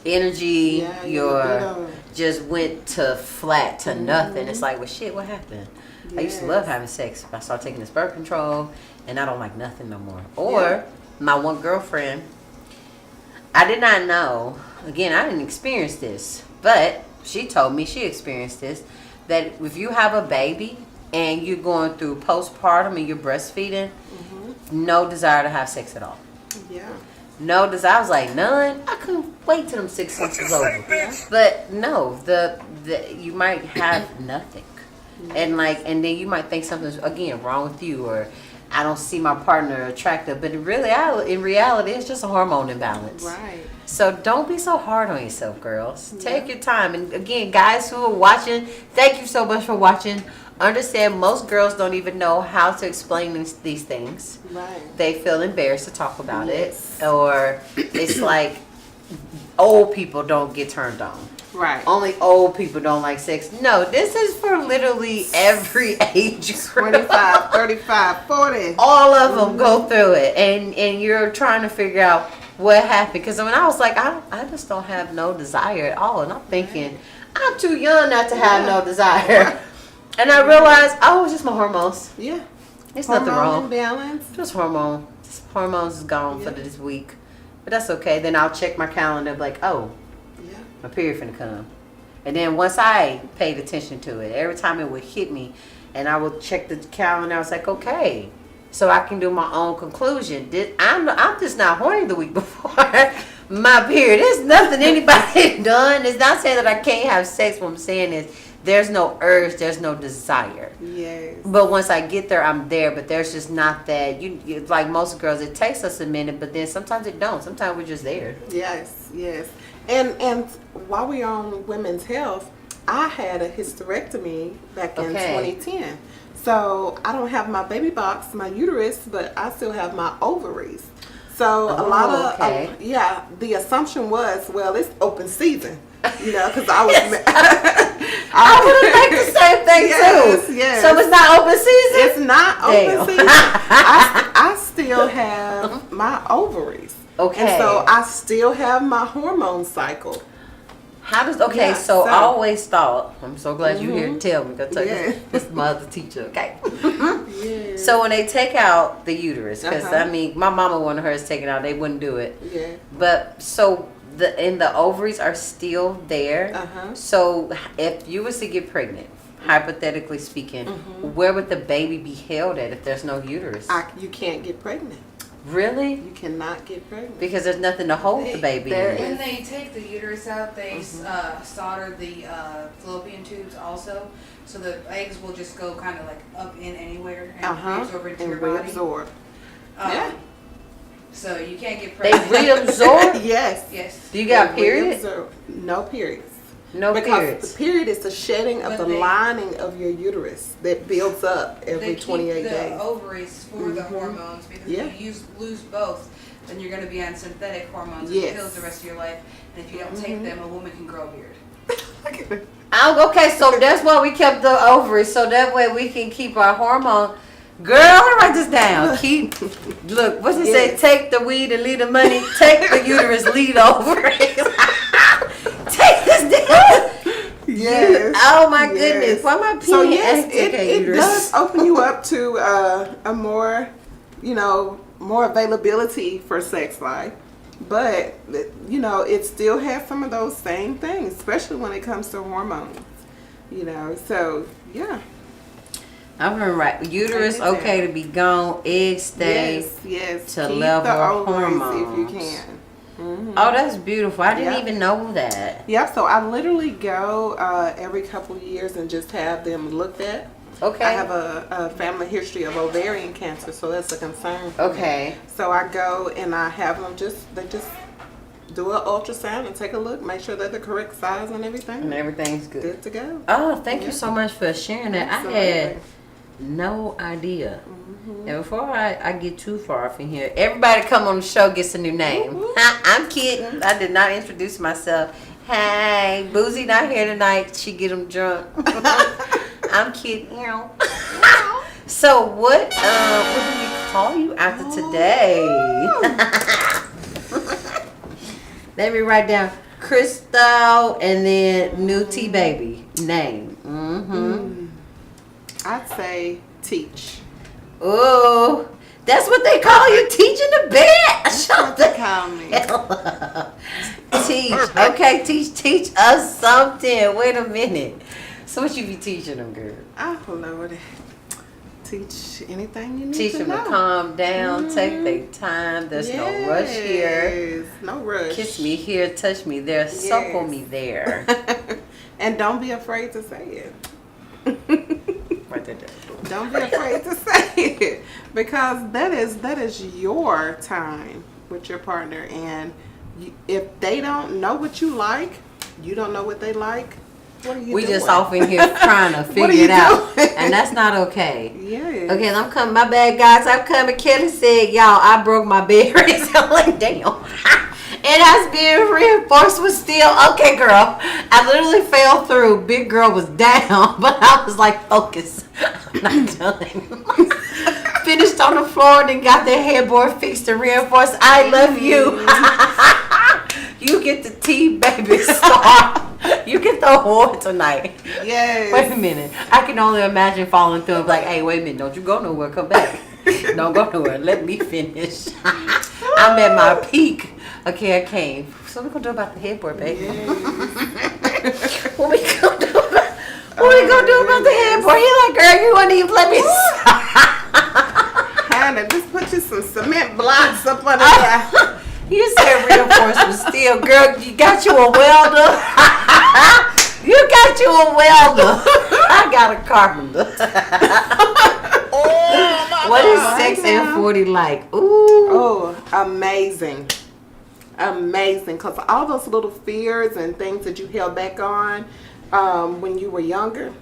energy, your just went to flat to nothing. It's like, well, shit, what happened? I used to love having sex. I started taking this birth control, and I don't like nothing no more. Or my one girlfriend, I did not know. Again, I didn't experience this, but she told me she experienced this. That if you have a baby and you're going through postpartum and you're breastfeeding, no desire to have sex at all. Yeah. No desire. I was like, none. I couldn't wait till them 6 months was over. But no, the you might have nothing. And then you might think something's again wrong with you, or I don't see my partner attractive. But in reality, it's just a hormone imbalance. Right. So don't be so hard on yourself, girls. Take your time. And again, guys who are watching, thank you so much for watching. Understand most girls don't even know how to explain these things. Right. They feel embarrassed to talk about it, or it's like old people don't get turned on. Right. Only old people don't like sex. No, this is for literally every age group. 25, 35, 40. All of them go through it, and you're trying to figure out what happened. Because when I was like, I just don't have no desire at all, and I'm thinking I'm too young not to have no desire. And I realized, it's just my hormones. Yeah. It's nothing wrong. Imbalance. Just hormone. Hormones is gone for this week, but that's okay. Then I'll check my calendar, and be like, my period finna come. And then once I paid attention to it, every time it would hit me, and I would check the calendar, I was like, okay, so I can do my own conclusion. I'm just not horny the week before my period. There's nothing anybody done. It's not saying that I can't have sex. What I'm saying is there's no urge, there's no desire. Yes. But once I get there, I'm there. But there's just not that. You like most girls, it takes us a minute, but then sometimes it don't. Sometimes we're just there. Yes, yes. And while we're on women's health, I had a hysterectomy back in 2010. So I don't have my baby box, my uterus, but I still have my ovaries. So a lot of, the assumption was, well, it's open season. You know, because I was... I would have liked the same thing too. Yes. So it's not open season? It's not open season. I still have my ovaries. Okay. And so I still have my hormone cycle. How does so I always thought, I'm so glad you're here to tell me, because this is my other teacher, okay? So when they take out the uterus, because I mean my mama wanted hers taken out, they wouldn't do it. Yeah. But so the ovaries are still there. So if you was to get pregnant, hypothetically speaking, where would the baby be held at if there's no uterus? You can't get pregnant. Really? You cannot get pregnant. Because there's nothing to hold the baby in. When they take the uterus out, they solder the fallopian tubes also. So the eggs will just go kind of like up in anywhere and reabsorb into your body. Reabsorb. So you can't get They pregnant. Yes. Yes. Do you got periods? No periods. No because periods. The period is the shedding of the lining of your uterus that builds up every 28 days. days. The ovaries for the hormones, because if you lose both, then you're going to be on synthetic hormones and pills the rest of your life. And if you don't take them, a woman can grow a beard. Okay, so that's why we kept the ovaries, so that way we can keep our hormone. Girl, I write this down. Look, what's it say? Take the weed and leave the money. Take the uterus, leave the ovaries. Take this down. Yes. Oh my goodness. Why am I peeing? So yes, it does open you up to a more, more availability for sex life. But, it still has some of those same things, especially when it comes to hormones. So, yeah. I'm gonna write uterus okay to be gone, eggs stay to Keep level the ovaries hormones if you can. Oh, that's beautiful. I didn't even know that. Yeah, so I literally go every couple of years and just have them looked at. Okay. I have a family history of ovarian cancer, so that's a concern for me. Okay. So I go and I have them they just do an ultrasound and take a look. Make sure they're the correct size and everything. And everything's good. Good to go. Oh, thank you Yeah. so much for sharing that. Absolutely. I had no idea. And before I get too far from here, everybody come on the show gets a new name. I'm kidding. I did not introduce myself. Hey, Boozy not here tonight. She get him drunk. I'm kidding. So what do we call you after today? Let me write down Crystal and then new T baby name. I'd say Teach. Oh, that's what they call you, teaching the bed. That's what they call me. Teach. Okay, teach us something. Wait a minute. So what you be teaching them, girl? Oh, Lord. Teach anything you need Teach to them know. to calm down, take their time. There's no rush here. Yes, no rush. Kiss me here, touch me there, suckle Yes. me there. And don't be afraid to say it. Right there. Don't be afraid to say it, because that is your time with your partner, and if they don't know what you like, you don't know what they like. What are you We doing? just off in here trying to What figure are you it out, doing? and that's not okay. Yes. Okay, I'm coming. My bad, guys. I'm coming. Kelly said, "Y'all, I broke my bed race." I'm like, damn. It has been reinforced with steel. Okay, girl. I literally fell through. Big girl was down, but I was like, focus. I'm not done. Finished on the floor and then got the headboard fixed and reinforced. I love you. You get the tea, baby star. You get the award tonight. Yes. Wait a minute. I can only imagine falling through and be like, hey, wait a minute. Don't you go nowhere. Come back. Don't go nowhere. Let me finish. I'm at my peak. Okay, I came. So we're going to do about the headboard, baby. Yes. What we going to do about the headboard? He like, girl, you wouldn't even let me Hannah, just put you some cement blocks up under there. You said reinforced with steel. Girl, you got you a welder. You got you a welder. I got a carpenter. What is sex and 40 like? Ooh. Oh, amazing. Amazing. Because all those little fears and things that you held back on when you were younger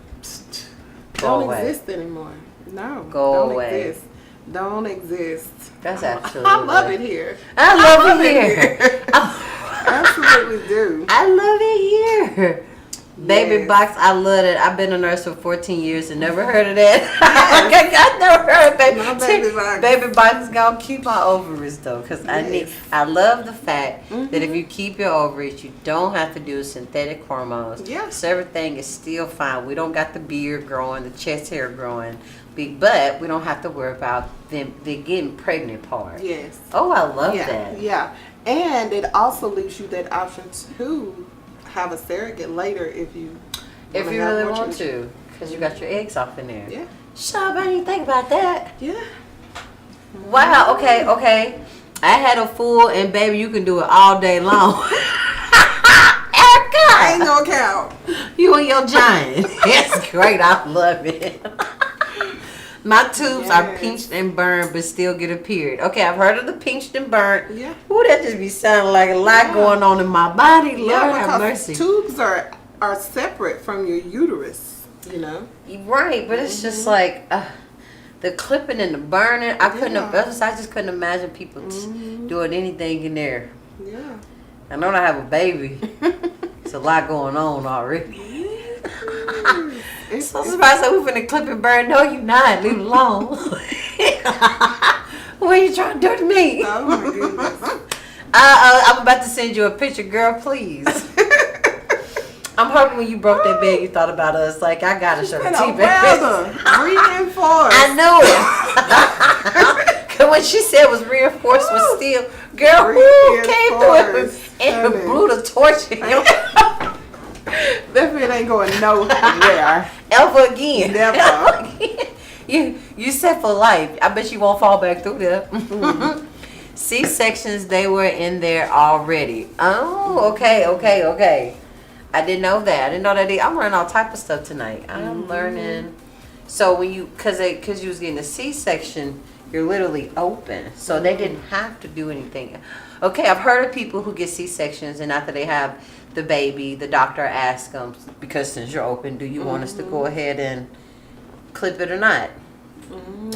don't away. exist anymore. No. Go don't away. Exist. Don't exist. That's absolutely. I love it here. I love it here. Absolutely do. I love it here. Baby Yes. box, I love it. I've been a nurse for 14 years and never heard of that. I never heard of baby. No baby box. Baby box is gonna keep my ovaries though, because Yes. I love the fact that if you keep your ovaries, you don't have to do synthetic hormones. Yeah. So everything is still fine. We don't got the beard growing, the chest hair growing, but we don't have to worry about them getting pregnant part. Yes. Oh, I love Yeah. that. Yeah. And it also leaves you that option to have a surrogate later if you If wanna you have really more want children. to, because you got your eggs off in there. Yeah. Shut up, I didn't think about that. Yeah. Wow, okay. I had a fool, and baby, you can do it all day long. I ain't Erica, gonna count. you and your giant. That's great. I love it. My tubes are Yes. pinched and burned, but still get a period. Okay, I've heard of the pinched and burnt. Yeah. Ooh, that just be sounding like a lot going on in my body. Lord Yeah, have because mercy. tubes are separate from your uterus, you know. Right, but it's just like the clipping and the burning. I couldn't. Yeah. I just couldn't imagine people doing anything in there. Yeah. I know I have a baby. It's a lot going on already. So I'm surprised that we're finna clip and burn. No, you not. Leave it alone. What are you trying to do to me? Oh my goodness. I'm about to send you a picture, girl. Please. I'm hoping when you broke that bed, you thought about us. Like, I gotta show the And T a welder, reinforced. I knew it. Cause when she said it was reinforced with steel, girl, who came through it Reinforced, and honey. blew the torch in your That fit ain't going nowhere. ever again. Never. Ever again. You set for life. I bet you won't fall back through there. C-sections, they were in there already. Oh, okay. I didn't know that. I didn't know that. I'm learning all type of stuff tonight. I'm learning. So when you, cause you was getting a C-section, You're literally open. So they didn't have to do anything. Okay, I've heard of people who get C-sections and after they have the baby, the doctor asks them, because since you're open, do you want us to go ahead and clip it or not?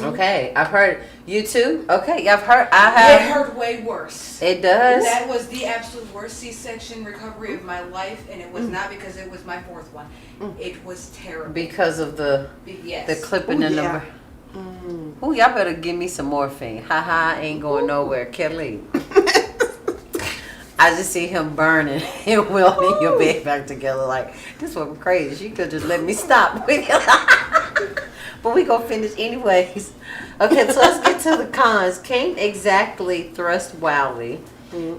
Okay, I've heard. You too? Okay, I've heard. It hurt way worse. It does? That was the absolute worst C-section recovery of my life, and it was not because it was my fourth one. It was terrible. Because of the Yes. clipping the number. Ooh, y'all better give me some morphine. Haha, ain't going nowhere. Kelly. I just see him burning and welding your bed back together like, this was crazy. She could just let me stop with it. But we gonna finish anyways. Okay, so let's get to the cons. Can't exactly thrust wildly.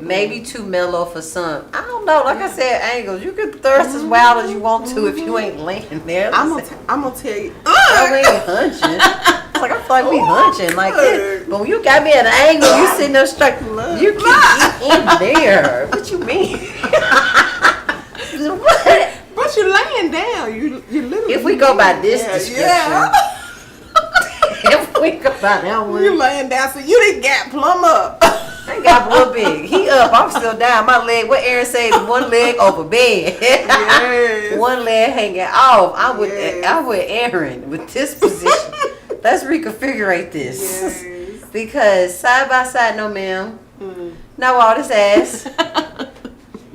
Maybe too mellow for some. I don't know. Like I said, angles. You can thrust as wild as you want to if you ain't laying there. I'm gonna tell you. I ain't hunching. It's like I feel like we hunching like this. But when you got me at an angle, you sitting there straight. You can get in there. What you mean? What? But you're laying down. You literally. If we go by this description. Yeah. If we go by that one. You laying down, so you didn't get plumb up. I got a little big. He up. I'm still down. My leg. What Aaron say? One leg over bed. Yes. One leg hanging off. I'm with Yes. Aaron with this position. Let's reconfigure this. Yes. Because side by side, no ma'am. No all this ass.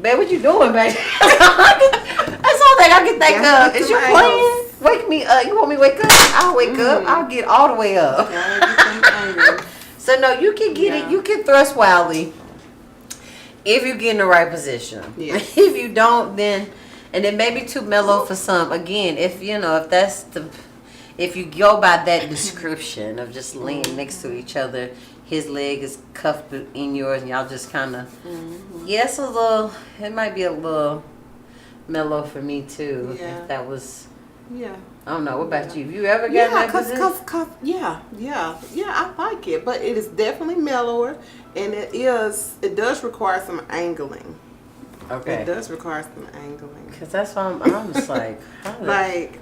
Babe, what you doing, babe? That's all thing I can think Gotta of. get Is you some playing? angles. Wake me up. You want me to wake up? I'll wake up. I'll get all the way up. So no, you can get it. You can thrust wildly if you get in the right position. Yes. If you don't, then and it may be too mellow for some. Again, if if you go by that description of just laying next to each other, his leg is cuffed in yours, and y'all just kind of it's a little. It might be a little mellow for me too. Yeah. If that was. Yeah. I don't know. What about you? Have you ever got in that position? I like it, but it is definitely mellower, and it does require some angling. Okay. It does require some angling. Cause that's why I'm just like, Like,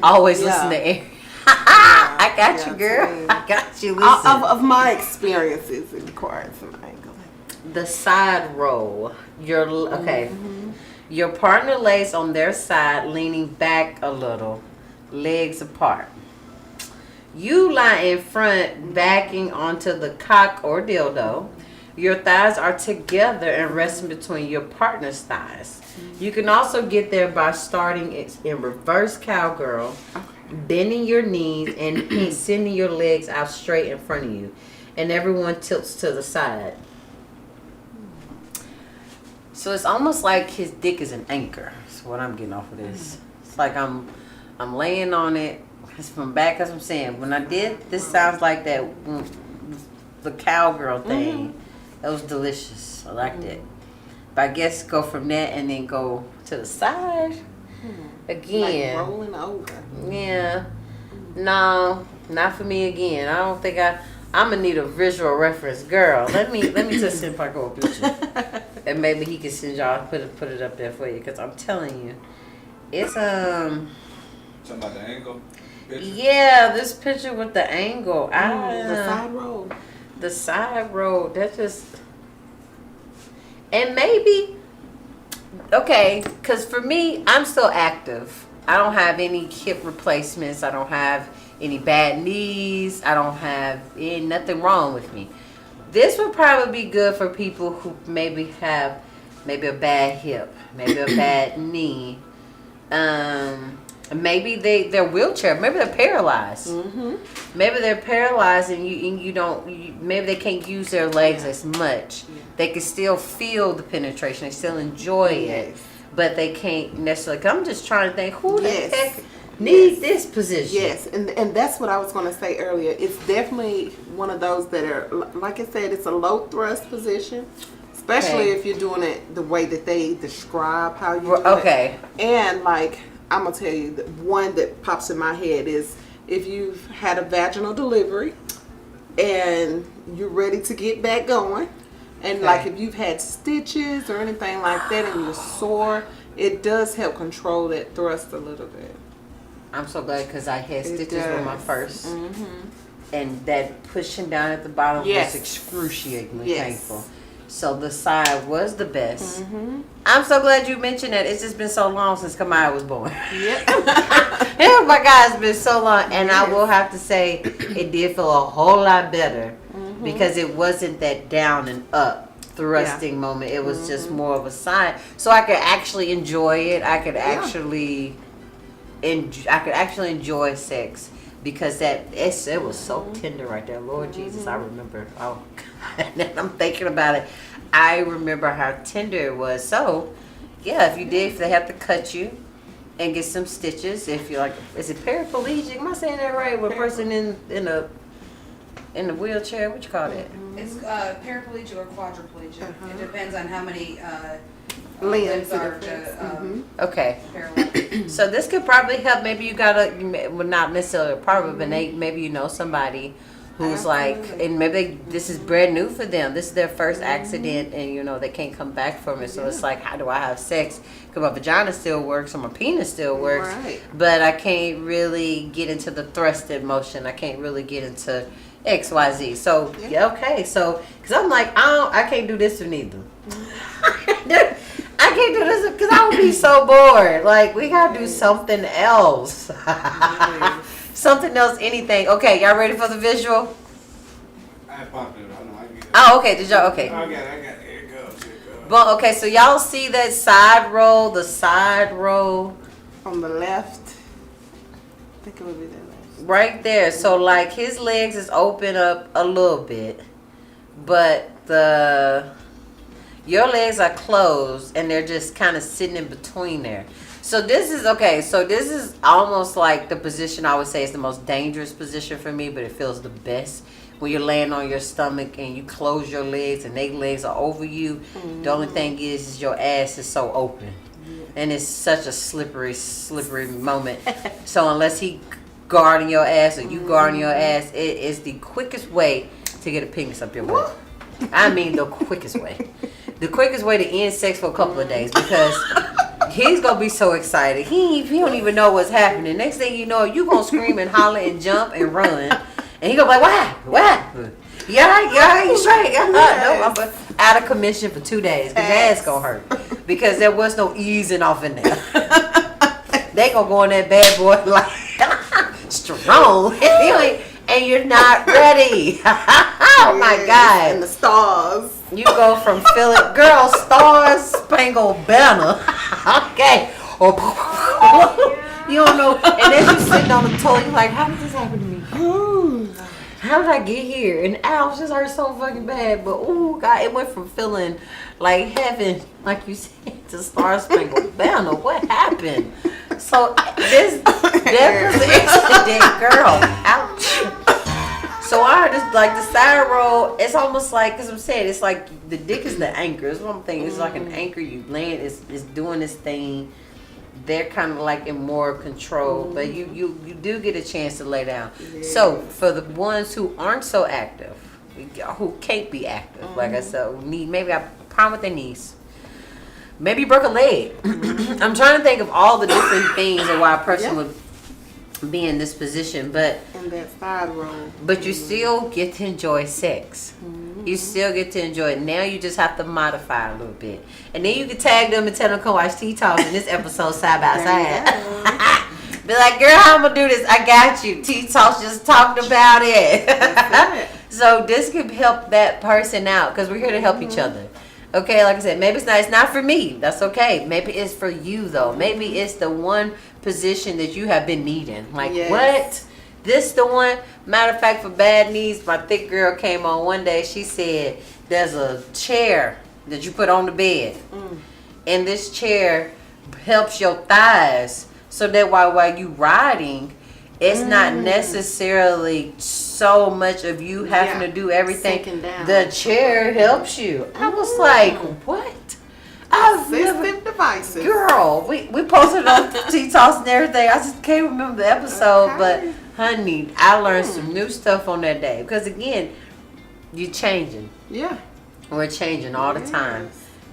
always Yeah. listen to Aaron. I got you, girl. me. I got you. Listen. of my experiences, it requires some angling. The side roll. Your partner lays on their side, leaning back a little, legs apart. You lie in front, backing onto the cock or dildo. Your thighs are together and resting between your partner's thighs. You can also get there by starting in reverse cowgirl, bending your knees and sending your legs out straight in front of you. And everyone tilts to the side. So it's almost like his dick is an anchor. That's what I'm getting off of this. It's like I'm laying on it. It's from back, as I'm saying. When I did, this sounds like that the cowgirl thing. That was delicious. I liked it. But I guess go from that and then go to the side again. Like rolling over. Yeah. No, not for me again. I don't think I'm gonna need a visual reference, girl. Let me just see if I go a picture, and maybe he can send y'all put it up there for you. Cause I'm telling you, it's Talking about the angle. Picture? yeah, this picture with the angle. The side roll. The side road. That's just, and maybe okay. Cause for me, I'm still active. I don't have any hip replacements. I don't have any bad knees. I don't have nothing wrong with me. This would probably be good for people who maybe have a bad hip, maybe a bad knee. Maybe they're wheelchair. Maybe they're paralyzed. Maybe they're paralyzed, and you don't. Maybe they can't use their legs as much. They can still feel the penetration. They still enjoy it, but they can't necessarily. Cause I'm just trying to think who the heck need this position. Yes, and that's what I was going to say earlier. It's definitely one of those that are, like I said, it's a low thrust position, especially if you're doing it the way that they describe how you do it. And like, I'm going to tell you, the one that pops in my head is if you've had a vaginal delivery and you're ready to get back going, and like if you've had stitches or anything like that and you're sore, it does help control that thrust a little bit. I'm so glad because I had stitches with my first. and that pushing down at the bottom Yes. was excruciatingly Yes. painful. So the side was the best. Mm-hmm. I'm so glad you mentioned that. It's just been so long since Kamaya was born. Yep. Oh my God, it's been so long. And I will have to say, it did feel a whole lot better because it wasn't that down and up thrusting moment. It was just more of a side. So I could actually enjoy it. I could actually enjoy sex because it was so tender right there. Lord Jesus, I remember. Oh God, and I'm thinking about it. I remember how tender it was. So, yeah, if they have to cut you and get some stitches, if you're like, is it paraplegic? Am I saying that right? With a person in a wheelchair, what you call that? It's paraplegic or quadriplegic. It depends on how many Limbs limbs are difference. Okay. paralyzed. So this could probably help. Maybe you well, not necessarily a problem, but maybe you know somebody who's like, and maybe this is brand new for them. This is their first accident, and they can't come back from it. So it's like, how do I have sex? Because my vagina still works, or my penis still works, Right. but I can't really get into the thrusted motion. I can't really get into XYZ. So okay. So because I'm like, I can't do this one either. I can't do this because I would be so bored. Like, we gotta do something else. Something else, anything. Okay, y'all ready for the visual? I popped it. I know. I get it. Oh, okay. Did y'all? Okay. I got it. Here it goes. Well, okay. So y'all see that side roll? The side roll On the left. I think it would be the left. right there. So like his legs is open up a little bit, but your legs are closed and they're just kind of sitting in between there. So this is okay. So this is almost like the position I would say is the most dangerous position for me, but it feels the best when you're laying on your stomach and you close your legs and their legs are over you. The only thing is your ass is so open, and it's such a slippery moment. So unless he guarding your ass or you guarding your ass, it is the quickest way to get a penis up your butt. I mean, the quickest way. The quickest way to end sex for a couple of days, because he's gonna be so excited. He don't even know what's happening. Next thing you know, you gonna scream and holler and jump and run, and he gonna be like, what? Yeah, you straight. No, I'm out of commission for 2 days because your ass gonna hurt because there was no easing off in there. They gonna go in that bad boy like strong, and you're not ready. Oh my God! And the stars. You go from feeling, girl, Stars Spangled Banner. Okay. You don't know. And then you sitting on the toilet, you're like, how did this happen to me? How did I get here? And ow, just hurt so fucking bad. But ooh, God, it went from feeling like heaven, like you said, to Star Spangled Banner. What happened? So that was the incident, girl. Ouch. So I just like the side roll. It's almost like, because I'm saying, it's like the dick is the anchor. It's one thing. It's like an anchor. You land. It's doing this thing. They're kind of like in more control, but you do get a chance to lay down. Yes. So for the ones who aren't so active, who can't be active, like I said, who need maybe a problem with their knees. Maybe you broke a leg. I'm trying to think of all the different things and why a person would be in this position, but And that side roll. but you still get to enjoy sex. You still get to enjoy it. Now you just have to modify a little bit, and then you can tag them and tell them come watch T-Talks in this episode side by side. Be like, girl, how I'm gonna do this? I got you. T-Talks just talked about it. So this could help that person out because we're here to help each other. Okay, like I said, maybe it's not for me. That's okay. Maybe it's for you though. Maybe it's the one position that you have been needing. Like what? This the one? Matter of fact, for bad knees, my thick girl came on one day. She said there's a chair that you put on the bed, and this chair helps your thighs so that while you riding, it's not necessarily so much of you having to do everything. Sinking down. The chair helps you. I was like, what? I've never, Assistive devices. girl, we posted it on T-Talks and everything. I just can't remember the episode, but honey, I learned some new stuff on that day because again, you're changing. Yeah. We're changing all the time,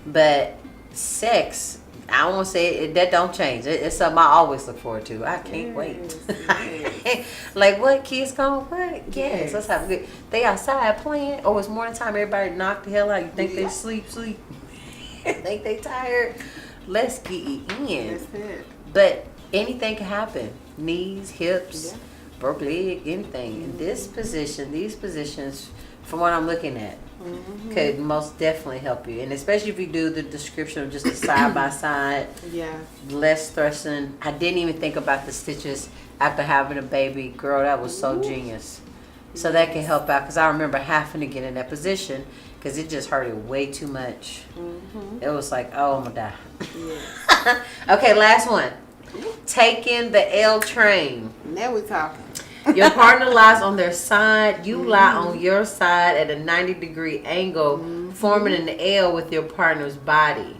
but sex I don't want to say it, that don't change. It's something I always look forward to. I can't wait. Yes. Like what? Kids gone? What? Yes. Yes. Let's have a good. They outside playing. Oh, it's morning time. Everybody knocked the hell out. You think they sleep? Think they tired? Let's get it in. That's it. But anything can happen. Knees, hips, Yeah. broke leg, anything. In this position, these positions, from what I'm looking at, could most definitely help you. And especially if you do the description of just a side by side, Yeah. less thrusting. I didn't even think about the stitches after having a baby. Girl, that was so genius. So that can help out because I remember having to get in that position because it just hurted way too much. It was like, oh, I'm gonna die. Yes. Okay, last one. Taking the L train. Now we're talking. Your partner lies on their side. You lie on your side at a 90-degree angle, forming an L with your partner's body.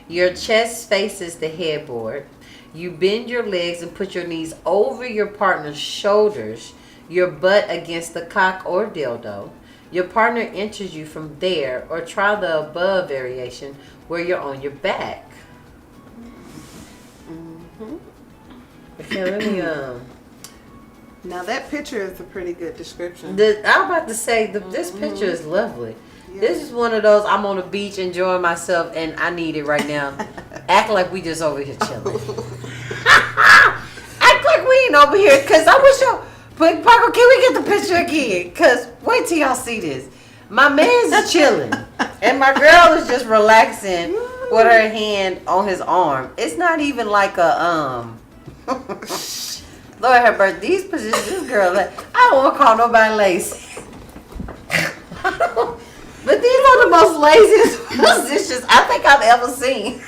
Your chest faces the headboard. You bend your legs and put your knees over your partner's shoulders, your butt against the cock or dildo. Your partner enters you from there, or try the above variation where you're on your back. Okay, let me Now that picture is a pretty good description. I'm about to say this picture is lovely. Yeah. This is one of those I'm on the beach enjoying myself and I need it right now. Act like we just over here chilling. Act like we ain't over here because I wish y'all. But Parker, can we get the picture again? Because wait till y'all see this. My man's is chilling and my girl is just relaxing with her hand on his arm. It's not even like a Lord have mercy. These positions, this girl, like, I don't want to call nobody lazy. But these are the most laziest positions I think I've ever seen.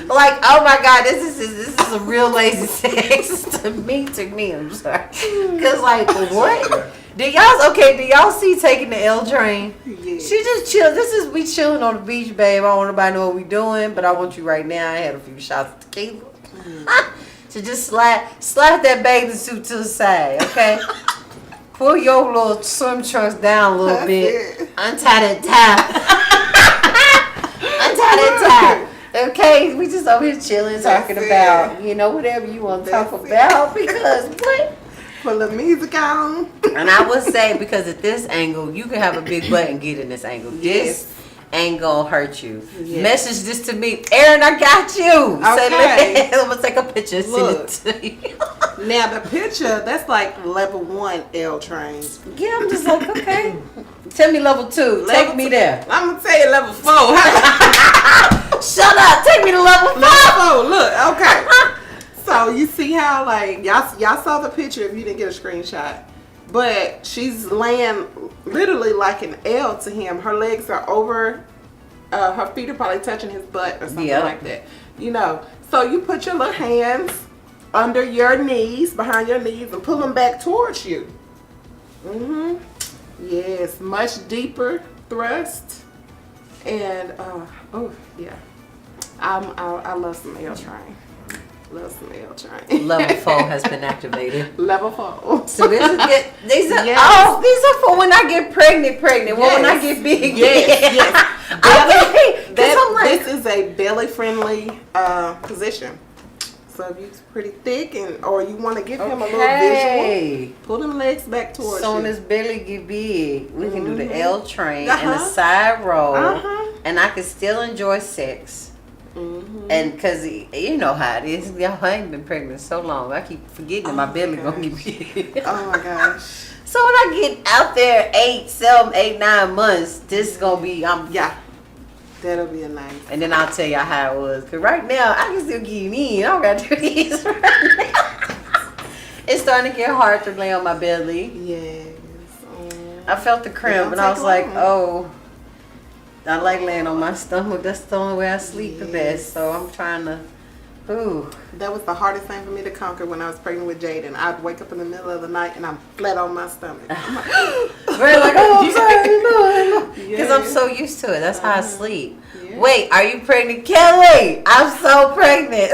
Like, oh my God, this is a real lazy sex to me. I'm sorry. Cause like, what? Do y'all see taking the L train? Yeah. She just chill. We chilling on the beach, babe. I don't want nobody to know what we doing, but I want you right now. I had a few shots of tequila. So just slide that bathing suit to the side, okay? Pull your little swim trunks down a little bit. it. Untie that tie. Untie that tie. Okay, we just over here chilling, talking That's about, whatever you want to talk That's about. Because what? Put the music on. And I would say, because at this angle, you can have a big butt and get in this angle. Yes. This ain't gonna hurt you. Yes. Message this to me. Aaron, I got you. Okay. I'm gonna take a picture and Look. send it to you. Now the picture, that's like level 1 L trains. Yeah, I'm just like, okay. Tell me level 2. Take me there. I'm gonna tell you level 4. Shut up. Take me to level 5. Level 4, look, okay. So you see how like y'all saw the picture if you didn't get a screenshot. But she's laying literally like an L to him. Her legs are over, her feet are probably touching his butt or something Yep. like that. So you put your little hands under your knees, behind your knees, and pull them back towards you. Yes, much deeper thrust. And oh yeah, I love some L train. Love some L train. Level 4 has been activated. Level 4. So these are Yes. these are for when I get pregnant. Well, when I get big. Yes. Okay. 'Cause I'm like, This is a belly friendly position. So if you're pretty thick or you want to give him a little visual, pull them legs back towards so when you. his belly get big, we can do the L train and the Uh-huh. side roll, Uh-huh. and I can still enjoy sex. And because you know how it is, y'all, I ain't been pregnant so long. I keep forgetting that my belly gonna get big. Oh my gosh. So when I get out there 8, 9 months, this is gonna be Yeah. That'll be a nice. and then I'll tell y'all how it was. Cause right now I can still get in. I don't gotta do this right now. It's starting to get hard to lay on my belly. Yes. I felt the cramp and I was like, oh, I like laying on my stomach. That's the only way I sleep the best. So I'm trying to, That was the hardest thing for me to conquer when I was pregnant with Jaden. I'd wake up in the middle of the night and I'm flat on my stomach. I'm like, Very like, oh, I'm sorry, no. Because I'm Yes. so used to it. That's how I sleep. Yeah. Wait, are you pregnant? Kelly, I'm so pregnant.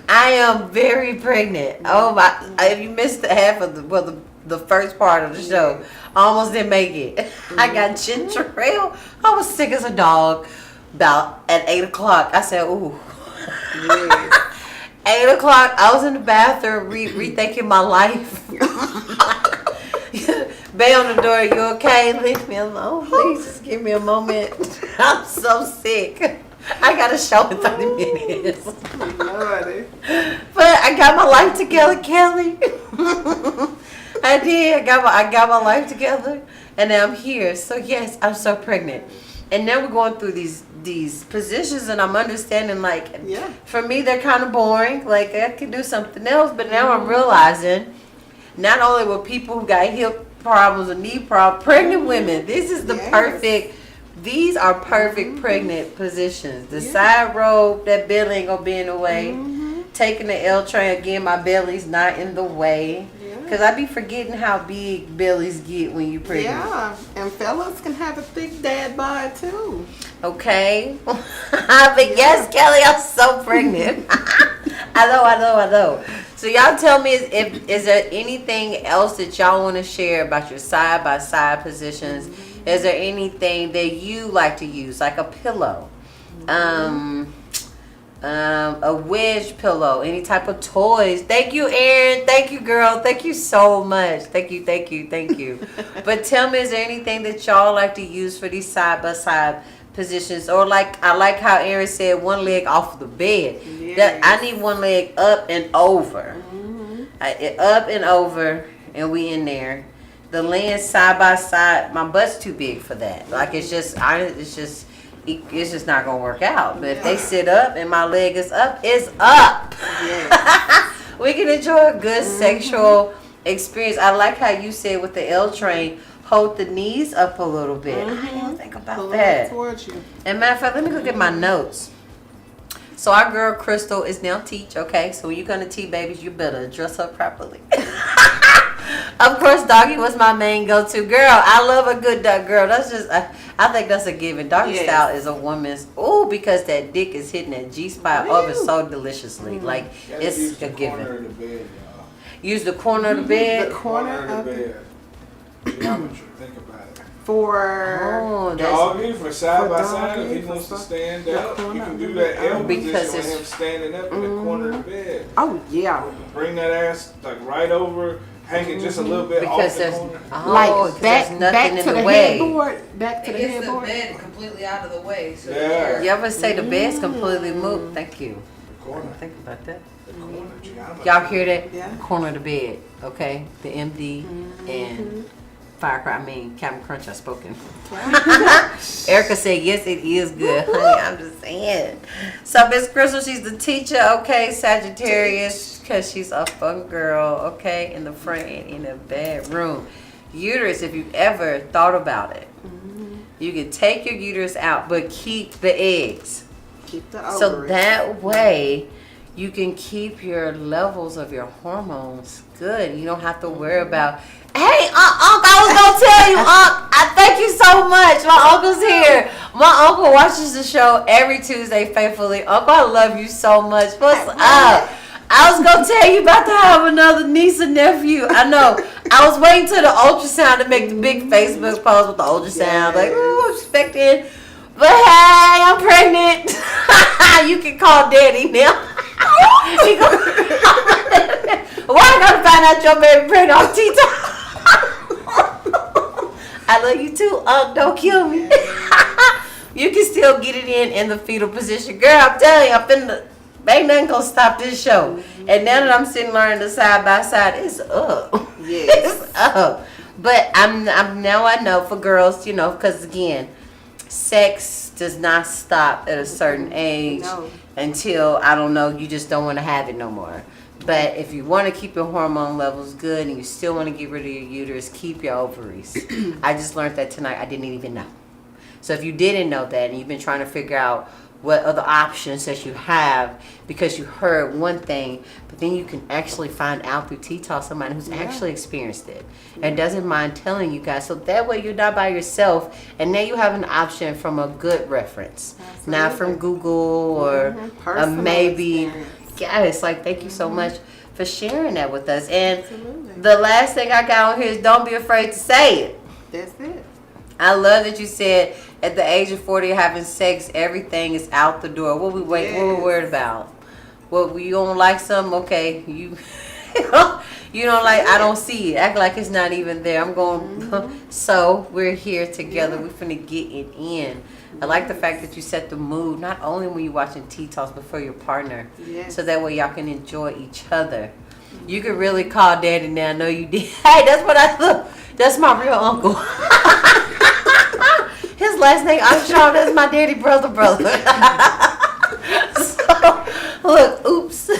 I am very pregnant. Oh my, if you missed the half of the first part of the show, I almost didn't make it. I got ginger ale. I was sick as a dog. About at 8 o'clock, I said, ooh. Yes. 8 o'clock, I was in the bathroom rethinking my life. Bang on the door, you okay? Leave me alone. Please just give me a moment. I'm so sick. I got a show in 30 minutes. Lordy. But I got my life together, Kelly. I did. I got my life together. And now I'm here. So yes, I'm so pregnant. And now we're going through these positions, and I'm understanding, like, for me, they're kind of boring. Like, I can do something else. But now I'm realizing, not only with people who got hip problems or knee problems, pregnant women, this is the perfect, these are perfect pregnant positions. The side robe, that belly ain't gonna be in the way. Taking the L train, again, my belly's not in the way. Because I be forgetting how big bellies get when you pregnant. Yeah, and fellas can have a thick dad bod too. Okay. But yes, Kelly, I'm so pregnant. I know. So y'all tell me, is there anything else that y'all want to share about your side-by-side positions? Is there anything that you like to use, like a pillow? A wedge pillow, any type of toys. Thank you, Erin. Thank you, girl. Thank you so much. Thank you. But tell me, is there anything that y'all like to use for these side-by-side positions? Or like, I like how Erin said, one leg off of the bed. That I need one leg up and over. Up and over, and we in there. The laying side-by-side, my butt's too big for that. Like, it's just not gonna work out. But if they sit up and my leg is up, it's up. Yes. We can enjoy a good sexual experience. I like how you said with the L train, hold the knees up a little bit. I didn't think about that. Towards you. And matter of fact, let me look at my notes. So our girl Crystal is now teach. Okay, so when you're gonna teach babies, you better dress up properly. Of course, doggy was my main go-to. Girl, I love a good dog. Girl, that's just, I think that's a given. Doggy style is a woman's, because that dick is hitting that G-spot over so deliciously. Like, it's a given. Use the corner of the bed. The corner of the bed. Geometry, think about it. For doggy, for side by side, if he wants to stand up, you can do that L position with him standing up in the corner of the bed. Oh, yeah. Bring that ass like right over, hang it just a little bit because off the corner. Like back to the headboard. Back to the headboard. It gets the bed completely out of the way. So Yeah. You ever say the bed's completely moved? Thank you. The corner. Think about that. The corner. Geometry. Y'all hear that? Yeah. Corner of the bed, okay? The MD and Captain Crunch have spoken. Erica said, yes, it is good, honey. I'm just saying. So Miss Crystal, she's the teacher, okay? Sagittarius, because she's a fun girl, okay? In the front and in the bedroom. Uterus, if you've ever thought about it, you can take your uterus out, but keep the eggs. Keep the ovaries. So that way, you can keep your levels of your hormones good. You don't have to worry about, hey, Unc, I was going to tell you, Unc, I thank you so much. My uncle's here. My uncle watches the show every Tuesday faithfully. Uncle, I love you so much. What's up? I was going to tell you about to have another niece and nephew. I know. I was waiting till the ultrasound to make the big Facebook post with the ultrasound. Like, ooh, I'm expecting. But hey, I'm pregnant. You can call daddy now. Why I gotta find out your baby pregnant on Tita? I love you too, Unc. Don't kill me. You can still get it in the fetal position. Girl, I'm telling you, ain't nothing gonna stop this show. And now that I'm sitting learning the side by side, it's up. Yes. It's up. But I'm now I know for girls, because again, sex does not stop at a certain age until, I don't know, you just don't want to have it no more. But if you want to keep your hormone levels good and you still want to get rid of your uterus, keep your ovaries. I just learned that tonight. I didn't even know. So if you didn't know that and you've been trying to figure out what other options that you have because you heard one thing, but then you can actually find out through T-Talk somebody who's actually experienced it and doesn't mind telling you guys. So that way you're not by yourself, and now you have an option from a good reference, not from Google or maybe. Yes, like thank you so much for sharing that with us. And the last thing I got on here is don't be afraid to say it. That's it. I love that you said at the age of 40 having sex, everything is out the door. What we worried about? Well, you don't like something? Okay, you you don't like, I don't see it. Act like it's not even there. I'm going, so we're here together. We're finna get it in. I like the fact that you set the mood, not only when you're watching Tea Talks, but for your partner. Yes. So that way y'all can enjoy each other. You could really call Daddy now. I know you did. Hey, that's what I look. That's my real uncle. His last name Armstrong. That's my daddy brother. So, look, oops.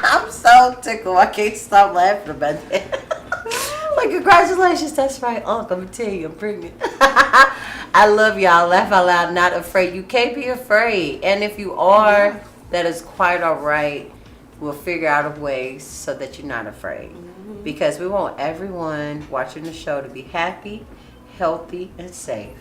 I'm so tickled. I can't stop laughing about that. Like, congratulations. That's right, Uncle. I'm going to tell you, I'm pregnant. I love y'all. Laugh out loud, not afraid. You can't be afraid. And if you are, that is quite all right. We'll figure out a way so that you're not afraid. Because we want everyone watching the show to be happy, healthy, and safe.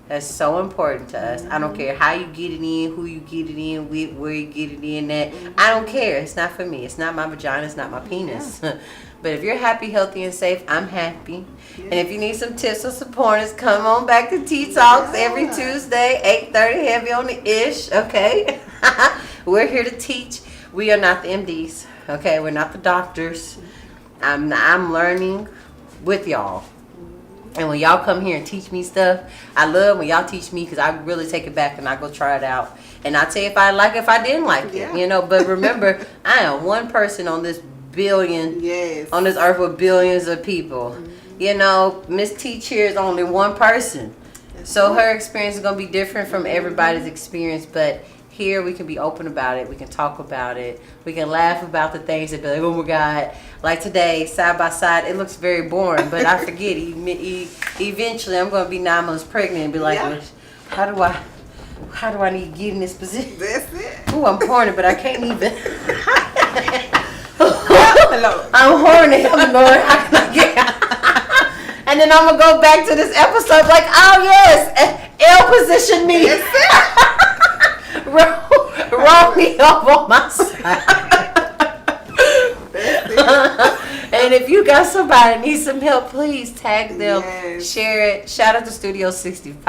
That's so important to us. I don't care how you get it in, who you get it in, where you get it in at. I don't care. It's not for me. It's not my vagina. It's not my penis. But if you're happy, healthy, and safe, I'm happy. Yeah. And if you need some tips or some pointers, come on back to Tea Talks every Tuesday, 8:30, heavy on the ish, okay? We're here to teach. We are not the MDs, okay? We're not the doctors. I'm learning with y'all. And when y'all come here and teach me stuff, I love when y'all teach me because I really take it back and I go try it out. And I'll tell you if I like it, if I didn't like it, you know. But remember, I am one person on this billion, on this earth with billions of people. You know, Miss Teach here is only one person. So her experience is going to be different from everybody's experience. But here we can be open about it. We can talk about it. We can laugh about the things that be like, oh my God. Like today, side by side, it looks very boring. But I forget. Eventually, I'm going to be 9 months pregnant and be like, how do I need to get in this position? That's it. Ooh, I'm horny, but I can't even. I'm horny. I'm going, how can I get? And then I'm going to go back to this episode like, oh yes, L position me. Roll me up on my side. And if you got somebody that needs some help, please tag them, share it. Shout out to Studio 65.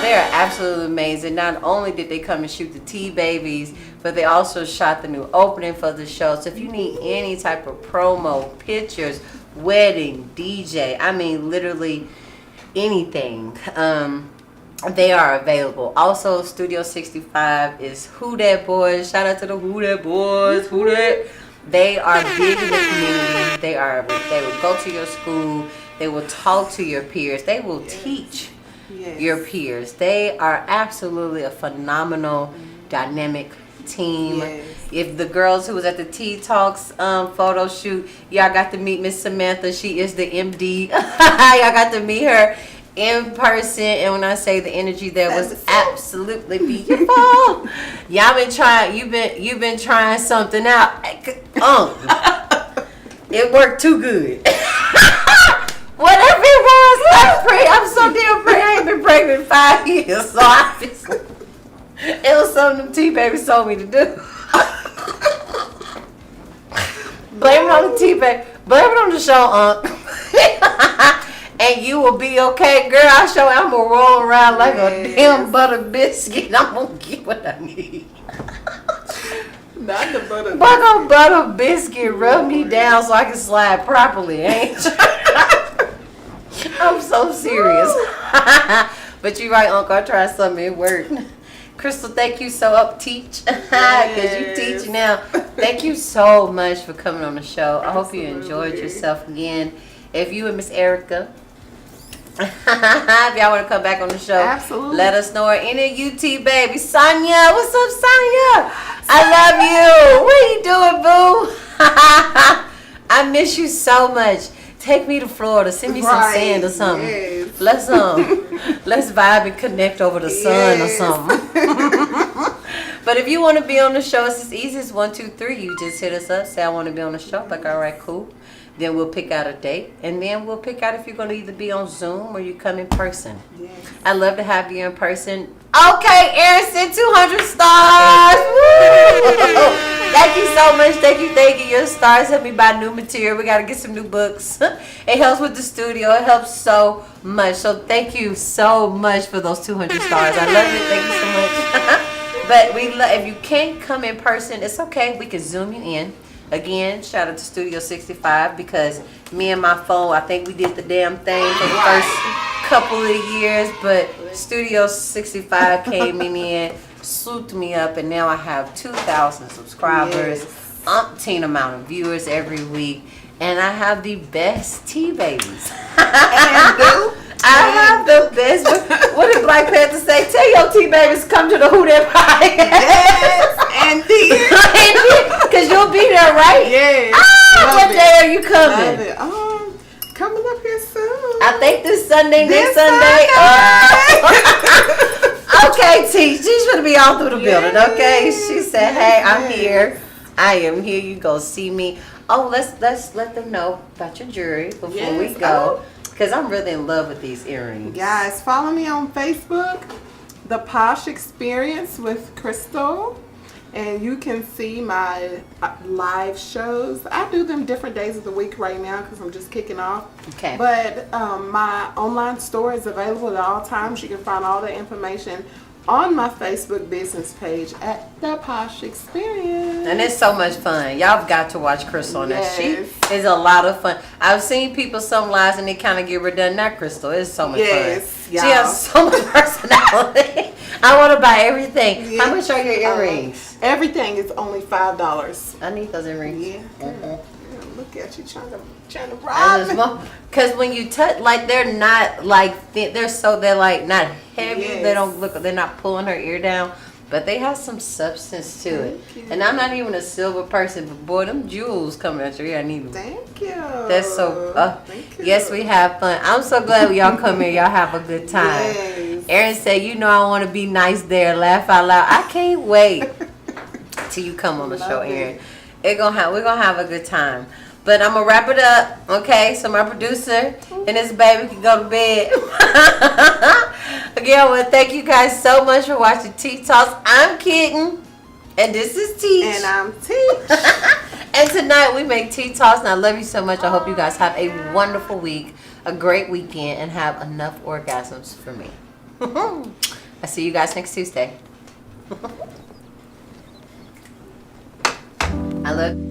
They are absolutely amazing. Not only did they come and shoot the Tea Babies, but they also shot the new opening for the show. So if you need any type of promo, pictures, wedding, DJ, I mean literally anything, they are available. Also, Studio 65 is Who Dat Boys. Shout out to the Who Dat Boys. Who Dat. They are big in the community. They will go to your school. They will talk to your peers. They will teach your peers. They are absolutely a phenomenal, dynamic team. If the girls who was at the Tea Talks photo shoot, y'all got to meet Miss Samantha. She is the MD. Y'all got to meet her in person, and when I say the energy there was absolutely beautiful. Y'all been trying, you've been trying something out. It worked too good. Whatever it was, I'm so damn pregnant. I ain't been pregnant in 5 years, so obviously it was something them Tea Babies told me to do. Blame it on the Tea Baby. Blame it on the show, and you will be okay, girl. I'm gonna roll around like a damn butter biscuit. I'm gonna get what I need. Not the butter. Butter biscuit, rub me down so I can slide properly, ain't you? I'm so serious. But you're right, Uncle. I tried something. It worked. Crystal, thank you so up teach because you teach now. Thank you so much for coming on the show. I hope you enjoyed yourself again. If you and Miss Erica, if y'all want to come back on the show, let us know. Or any of you Tea Babies. Sonia, what's up, Sonia? I love you. What are you doing, boo? I miss you so much. Take me to Florida. Send me some sand or something. Yes. Let's vibe and connect over the sun or something. But if you want to be on the show, it's as easy as 1, 2, 3. You just hit us up, say I want to be on the show. Like, all right, cool. Then we'll pick out a date, and then we'll pick out if you're going to either be on Zoom or you come in person. Yes. I love to have you in person. Okay, Aaron said 200 stars. Woo! Thank you so much. Thank you. Your stars help me buy new material. We got to get some new books. It helps with the studio. It helps so much. So thank you so much for those 200 stars. I love it. Thank you so much. But if you can't come in person, it's okay. We can Zoom you in. Again, shout out to Studio 65 because me and my phone, I think we did the damn thing for the first couple of years, but Studio 65 came in, swooped me up, and now I have 2,000 subscribers, umpteen amount of viewers every week, and I have the best T-babies. I have the best. What did Black Panther say? Tell your T-babies come to the Who That Party. Yes, and because you'll be there, right? Yes. What day are you coming? Love it. Coming up here soon. I think this Sunday, next Sunday. Okay, T. She's gonna be all through the building. Okay. She said, "Hey, I'm here. I am here. You go see me." Oh, let's let them know about your jewelry before we go. Because I'm really in love with these earrings. Guys, follow me on Facebook, The Posh Experience with Crystal. And you can see my live shows. I do them different days of the week right now because I'm just kicking off. Okay. But my online store is available at all times. You can find all the information on my Facebook business page at The Posh Experience. And it's so much fun. Y'all got to watch Crystal on that. She Yes. is a lot of fun. I've seen people some lives and they kind of get redundant. Not Crystal. It's so much Yes, fun. y'all. She has so much personality. I want to buy everything. Yeah. How much are your earrings? Everything is only $5. I need those earrings. Yeah. Yeah, look at you trying to rob me. Because when you touch, like they're not like thin, they're like not heavy. Yes. They don't look. They're not pulling her ear down, but they have some substance to it. Thank you. And I'm not even a silver person, but boy, them jewels coming at your ear, I need them. Thank you. That's so. Thank you. Yes, we have fun. I'm so glad y'all come here. Y'all have a good time. Yes. Erin said, "You know I want to be nice there, laugh out loud." I can't wait till you come on the show, Love it. Erin. We're gonna have a good time. But I'm gonna wrap it up, okay? So my producer and his baby can go to bed. Again, well, thank you guys so much for watching Tea Talks. I'm Kitten, and this is Teach. And I'm Teach. And tonight we make Tea Talks, and I love you so much. I hope you guys have a wonderful week, a great weekend, and have enough orgasms for me. I'll see you guys next Tuesday. I love you.